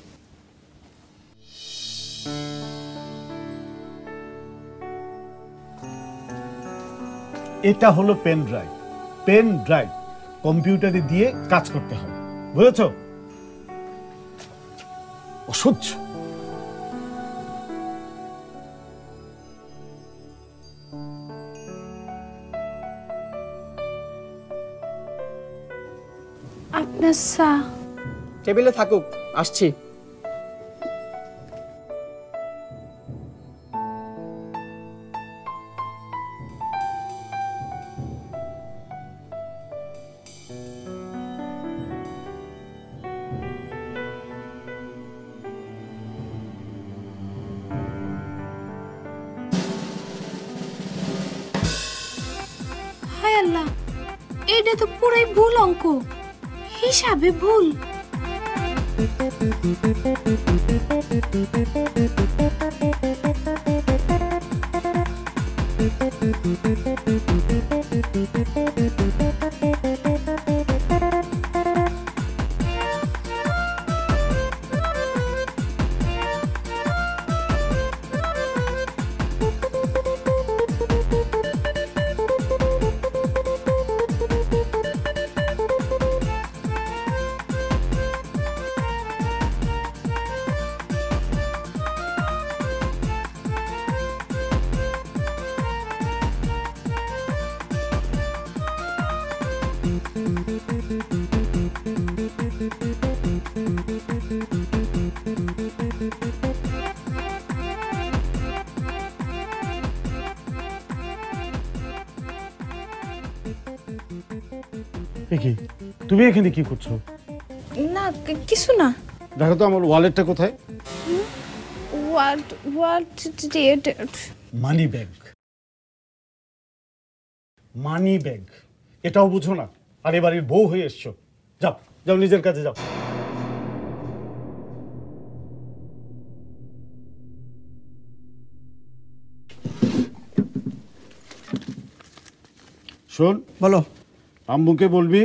এটা হলো পেন ড্রাইভ। পেন ড্রাইভ কম্পিউটারে দিয়ে কাজ করতে হয়, বুঝেছো? অসহ্য। আপনার চা টেবিলে থাকুক, আসছি। হায় আল্লাহ, এটা তো পুরাই ভুল অঙ্ক, হিসাবে ভুল। তুমি এখানে কি করছো? না কিছু না। দেখো তো আমার ওয়ালেটটা কোথায়? মানি ব্যাগ, মানি ব্যাগ, এটাও বুঝো না? আর এ বাড়ির বউ হয়ে এসছো। যাও যাও, নিজের কাছে যাও। শোন, বলো। আম্মুকে বলবি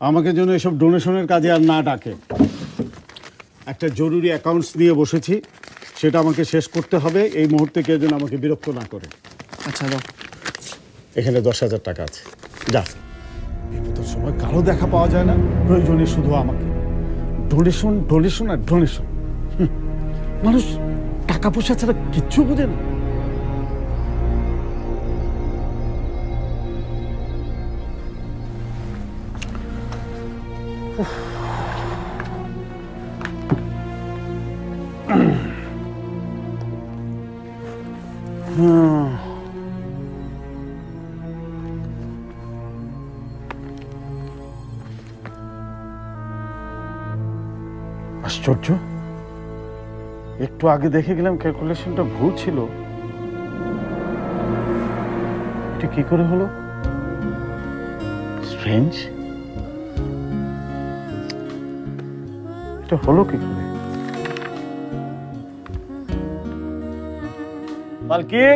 আমাকে যেন এসব ডোনেশনের কাজে আর না ডাকে। একটা জরুরি অ্যাকাউন্টস নিয়ে বসেছি, সেটা আমাকে শেষ করতে হবে। এই মুহূর্তে কেউ যেন আমাকে বিরক্ত না করে। আচ্ছা দাও। এখানে 10,000 টাকা আছে, যা। বিপদের সময় কারো দেখা পাওয়া যায় না, প্রয়োজনে শুধু আমাকে। ডোনেশন ডোনেশন আর ডোনেশন। মানুষ টাকা পয়সা ছাড়া কিচ্ছু বোঝে না। আশ্চর্য, একটু আগে দেখে গেলাম ক্যালকুলেশনটা ভুল ছিল। এটা কি করে হলো? স্ট্রেঞ্জ। এটা হলো কি করে? পালকি,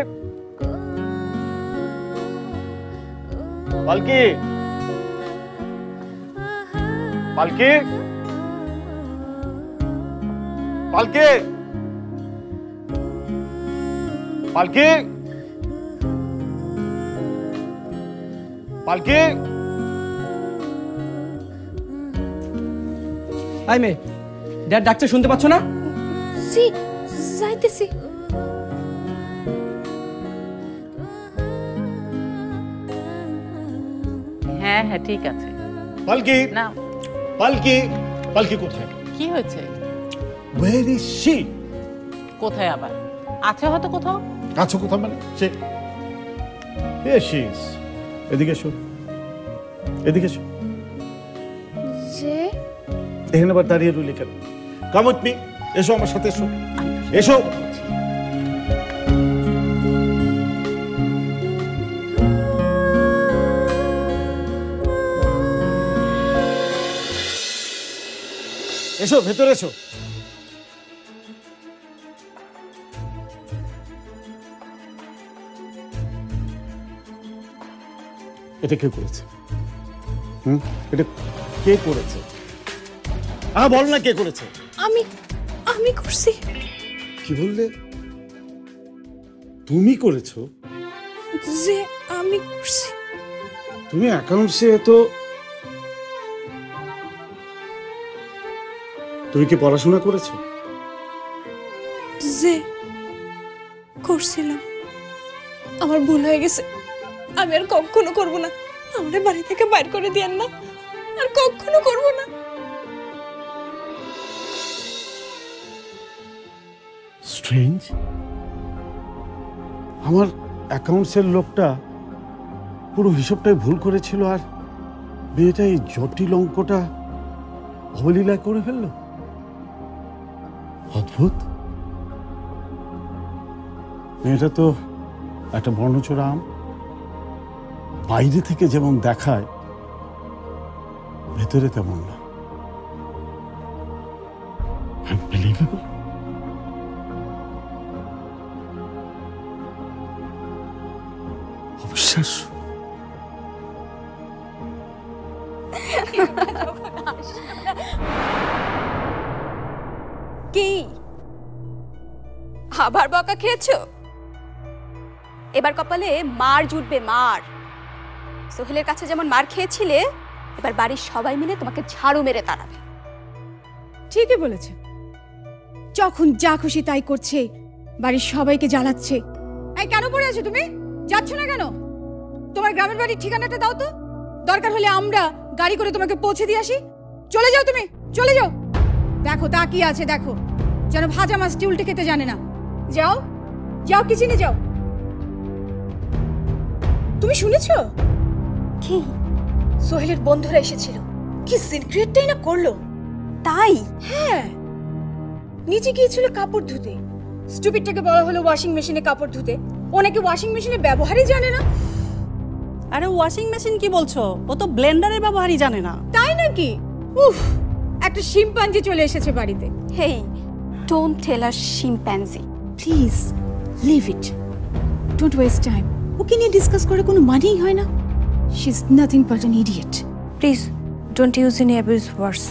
পালকি, পালকি, পালকি, পালকি, পালকি। আই মে, ড্যাড ডাকছে, শুনতে পাচ্ছ না? জি, যাইতেছি। হ্যাঁ হ্যাঁ ঠিক আছে। পালকি, না পালকি, পালকি কোথায়? কি হয়েছে? Where is she? কোথায় আবার? আছে হয়তো কোথাও। আছো কোথাও মানে? সে Here she is. এদিকে এসো, এদিকে এসো। যে এখানে আবার দাঁড়িয়ে রইলে কেন? Come with me. এসো আমার সাথে, এসো, এসো। এসো, ভেতরে এসো। এটা কে করেছে? এটা কে করেছে? বল না, কে করেছে? আমি করছি। কি বললে? তুমি করেছো? যে আমি করছি। তুমি অ্যাকাউন্টসে তো তুমি কি পড়াশোনা করেছো? যে করছিলাম, আমার ভুল হয়ে গেছে, আমি আর কখনো করব না। আমরা বাড়ি থেকে বাইর করে দিয়েন না, আর কখনো করব না। স্ট্রেঞ্জ, আমার অ্যাকাউন্টসের লোকটা পুরো হিসাবটাই ভুল করেছিল, আর মেয়েটা এই জটিল অঙ্কটা অবলীলায় করে ফেললো। অদ্ভুত। মেয়েটা তো একটা বর্ণচোরা আম, বাইরে থেকে যেমন দেখায় ভেতরে তেমন না। Unbelievable. অবিশ্বাস্য। কি আবার বকা খেয়েছো? এবার কপালে মার জুটবে, মার। সোহেলের কাছে যেমন মার খেয়েছিলে, এবার বাড়ির সবাই মিলে তোমাকে ঝাড়ু মেরে তাড়াবে। ঠিকই বলেছে, যখন যা খুশি তাই করছে, বাড়ির সবাইকে জ্বালাচ্ছে। এই কেন পড়ে আছো তুমি? যাচ্ছ না কেন? তোমার গ্রামের বাড়ির ঠিকানাটা দাও তো, দরকার হলে আমরা গাড়ি করে তোমাকে পৌঁছে দিয়ে আসি। চলে যাও তুমি, চলে যাও। দেখো তাকিয়ে আছে, দেখো যেন ভাজা মাছটি উল্টে খেতে জানে না। যাও যাও, কিচেনে যাও। তুমি শুনেছো কি? সোহেলের বন্ধুরা এসেছিল, কি সিক্রেটটাই না করলো। তাই? হ্যাঁ, নিচে গিয়েছিল কাপড় ধুতে। স্টুপিডটাকে বলা হলো ওয়াশিং মেশিনে কাপড় ধুতে, ও নাকি ওয়াশিং মেশিনের ব্যবহারই জানে না। আরে ওয়াশিং মেশিন কি বলছো? ও তো ব্লেন্ডারের ব্যবহারই জানে না। তাই নাকি? উফ, একটা শিম্পাঞ্জি চলে এসেছে বাড়িতে। Hey, don't tell us chimpanzee. Please leave it, don't waste time. ওকে নিয়ে ডিসকাস করে কোনো মানেই হয় না। She is nothing but an idiot. Please don't use any abuse words.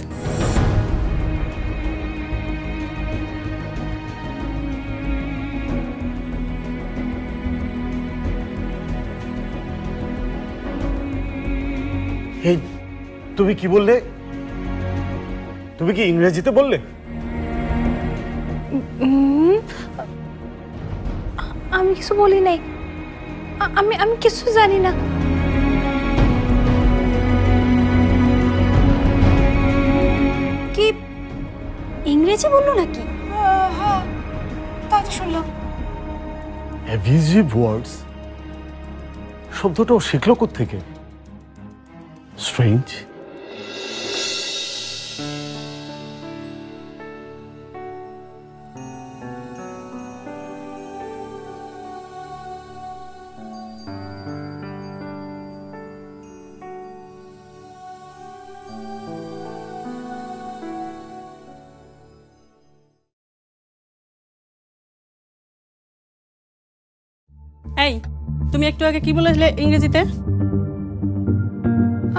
এই তুমি কি বললে? তুমি কি ইংরেজিতে বললে? আমি কিছু বলি নাই, আমি কিছু জানি না। কি ইংরেজি বললো নাকি? হ্যাঁ, তাই তো শুনলাম। অ্যাবিউজিভ ওয়ার্ডস শব্দটাও শিখলো কোত্থেকে? স্ট্রেঞ্জ। এই, তুমি একটু আগে কি বলেছিলে ইংরেজিতে?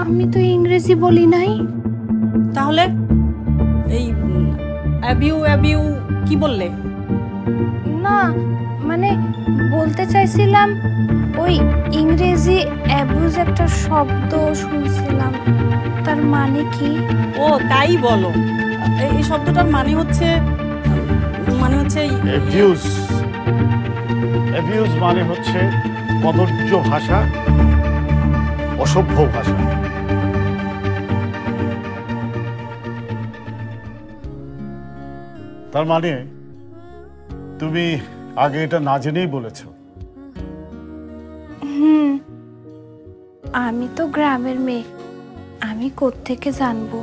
আমি তো ইংরেজি বলি নাই। তাহলে এই অ্যাবিউ কি বললে? না, মানে বলতে চাইছিলাম ওই ইংরেজি অ্যাবিউজ একটা শব্দ শুনছিলাম, তার মানে কি? ও তাই বলো। এই শব্দটার মানে হচ্ছে অ্যাবিউজ। অ্যাবিউজ মানে হচ্ছে কদর্য ভাষা, অসভ্য ভাষা। তার মানে তুমি আগে এটা না জেনেই বলেছ? আমি তো গ্রামের মেয়ে, আমি কোত্থেকে জানবো?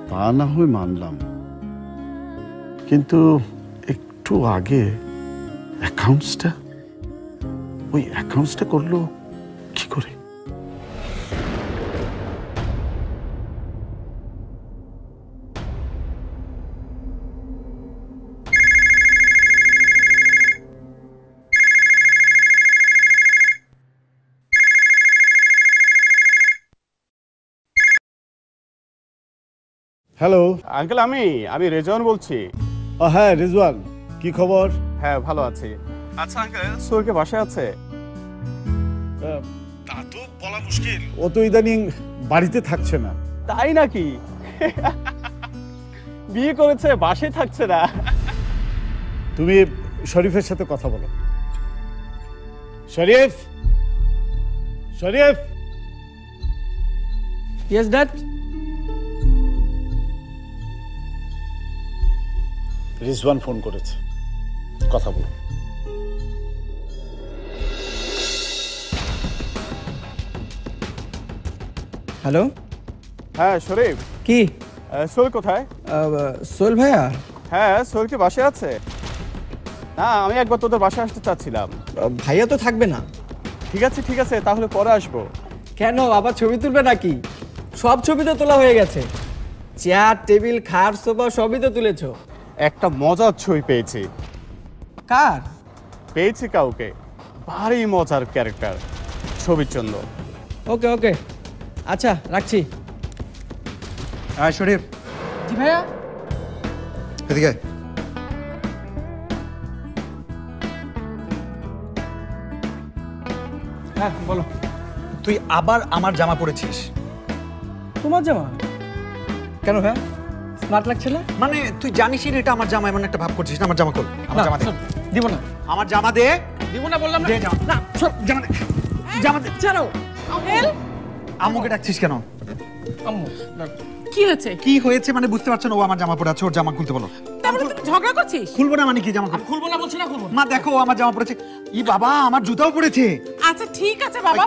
তা না হয় মানলাম, কিন্তু একটু আগে অ্যাকাউন্টসটা করলো কি করে? হ্যালো আঙ্কেল, আমি রেজওয়ান বলছি। হ্যাঁ রেজওয়ান, কি খবর? হ্যাঁ ভালো আছি। আচ্ছা আঙ্কেল, সোহেল বাসায় আছে? তা তো বলা মুশকিল, ও তো ইদানিং বাড়িতে থাকছে না। তাই নাকি? বিয়ে করেছে, বাসায় থাকছে না। তুমি শরীফের সাথে কথা বলো। Sharif, Sharif. Yes dad. Rizwan phone করেছে, কথা বলো। হ্যালো। হ্যাঁ শরীফ। কি? সোহেল কোথায়? সোহেল ভাইয়া? হ্যাঁ সোহেল কি বাসায় আছে? না আমি একবার তোদের বাসায় আসতে চাচ্ছিলাম। ভাইয়া তো থাকবে না। ঠিক আছে তাহলে পরে আসবো। কেন, আবার ছবি তুলবে নাকি? সব ছবি তো তোলা হয়ে গেছে। চেয়ার, টেবিল, খাট, সোফা সবই তো তুলেছো। একটা মজার ছবি পেয়েছি। কার? পেয়েছি কাউকে, ভারী মজার ক্যারেক্টার, ছবিচন্দ্র। ওকে ওকে, আচ্ছা রাখছি। হ্যাঁ শরীফ। জি ভাইয়া। এদিকে হ্যাঁ বলো। তুই আবার আমার জামা পরেছিস। তোমার জামা? কেন ভাইয়া, স্মার্ট লাগছে না? মানে তুই জানিসই না এটা আমার জামা, এমন একটা ভাব করছিস না। আমার জামা খোল, আমার জামা দে। দিব না। আমার জামা দে। দিব না বললাম না। দে জামা। না সব জামা দে, জামা দে। ছাড়ো। আঙ্কেল। আম্মুকে ডাকছিস কেন? আম্মু কি হয়েছে? কি হয়েছে মানে বুঝতে পারছো না? ও আমার জামা পরে আছে, ওর জামা খুলতে বলো। তারপরে তুমি ঝগড়া করছিস? খুলবো না মানে কি? জামা খুলবো না বলছি না, খুলবো। মা দেখো ও আমার জামা পরেছে। ই বাবা, আমার জুতাও পরেছে। আচ্ছা ঠিক আছে বাবা।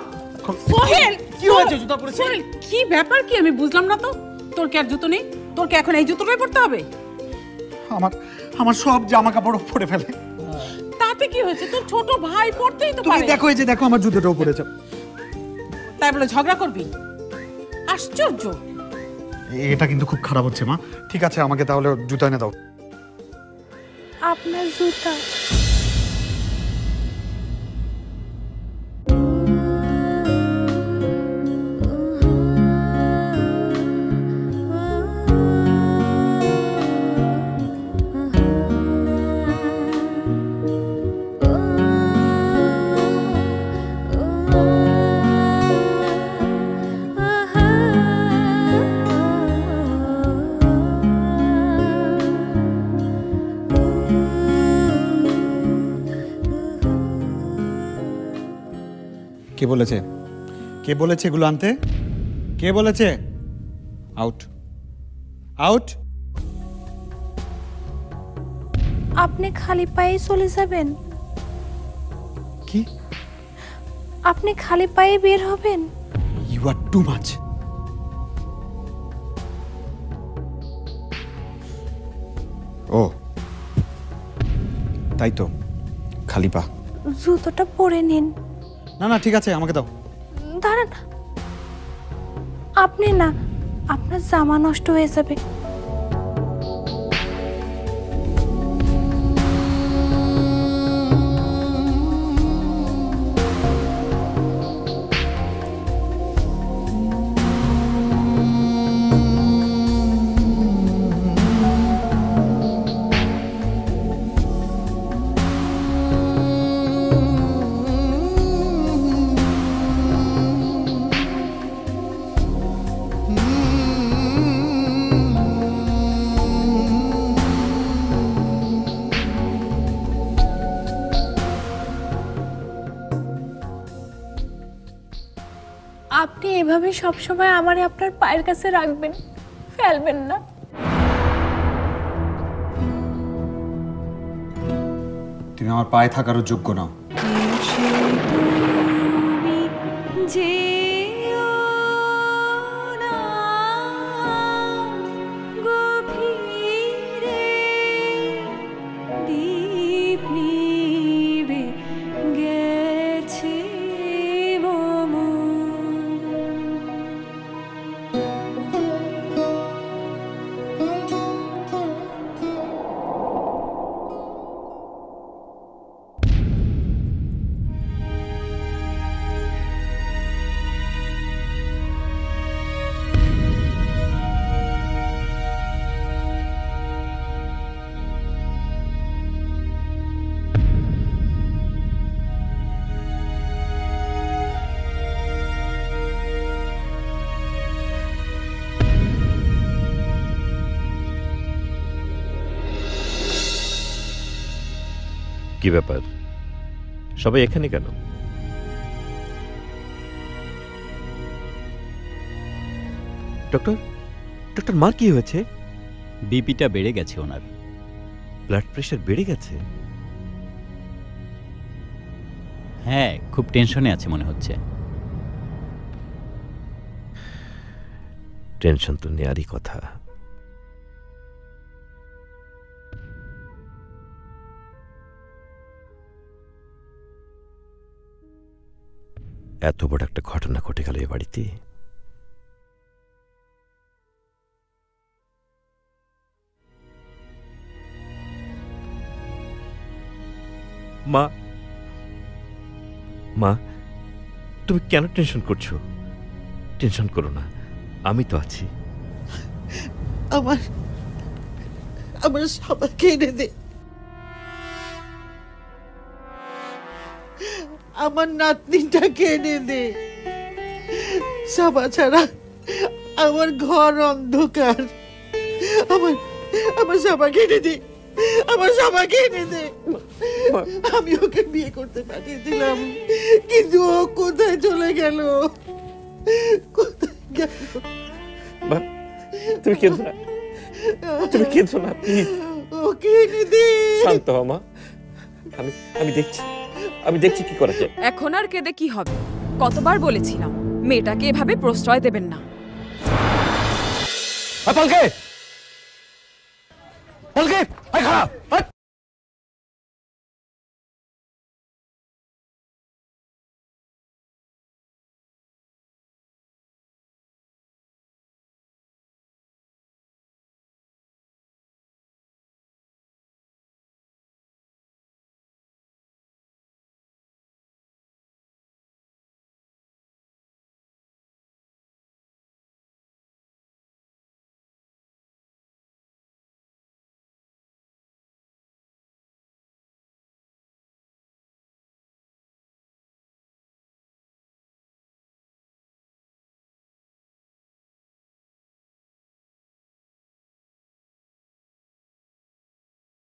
সোহেল কি হয়েছে? জুতা পরেছে? সোহেল কি ব্যাপার কি আমি বুঝলাম না তো। তোর কি আর জুতো নেই? তোর কি এখন এই জুতোটাই পরতে হবে? আমার সব জামা কাপড় পরে ফেলে। তাতে কি হয়েছে? তোর ছোট ভাই পরতেই তো তুমি পারে। দেখো, এই যে দেখো আমার জুতোটাও পরেছে। তাই বলে ঝগড়া করবি? আশ্চর্য। এটা কিন্তু খুব খারাপ হচ্ছে মা। ঠিক আছে আমাকে তাহলে জুতো এনে দাও। আপনার জুতা? কে বলেছে? কে বলেছে এগুলো আনতে? কে বলেছে? Out, out. আপনি খালি পায়ে চলে যাবেন? কি? আপনি খালি পায়ে বের হবেন? You are too much. ও তাই তো, খালি পা। জুতোটা পরে নিন। না না ঠিক আছে, আমাকে দাও। দাঁড়ান, আপনি না, আপনার জামা নষ্ট হয়ে যাবে। আপনি এভাবে সবসময় আমারে আপনার পায়ের কাছে রাখবেন, ফেলবেন না। তুমি আমার পায়ে থাকারও যোগ্য না। যে কি ব্যাপার, সবাই এখানে কেন? ডক্টর, ডক্টর মার কি হয়েছে? বিপিটা বেড়ে গেছে ওনার। ব্লাড প্রেশার বেড়ে গেছে? হ্যাঁ, খুব টেনশনে আছে মনে হচ্ছে। টেনশন তো নেয়ারই কথা। এত বড় একটা ঘটনা ঘটে গেল এ বাড়িতে। মা, মা, তুমি কেন টেনশন করছো? টেনশন করো না, আমি তো আছি। আমার আমার সবাইকে এনে দে, আমার নাতনিটাকে এনে দে। সাবা ছাড়া আমার ঘর অন্ধকার। আমার আমার সাবাকে এনে দে, আমার সাবাকে এনে দে। আমি ওকে বিয়ে করতে পাঠিয়ে দিলাম, কিন্তু ও কোথায় চলে গেল? কোথায় গেল? তুমি কেঁদো না, তুমি কেঁদো না প্লিজ। ওকে এনে দে। শান্ত হও মা, আমি দেখছি কি করা যায়। এখন আর কেঁদে কি হবে? কতবার বলেছিলাম মেয়েটাকে এভাবে প্রশ্রয় দেবেন না। পলকে, পলকে, আয় খারাপ।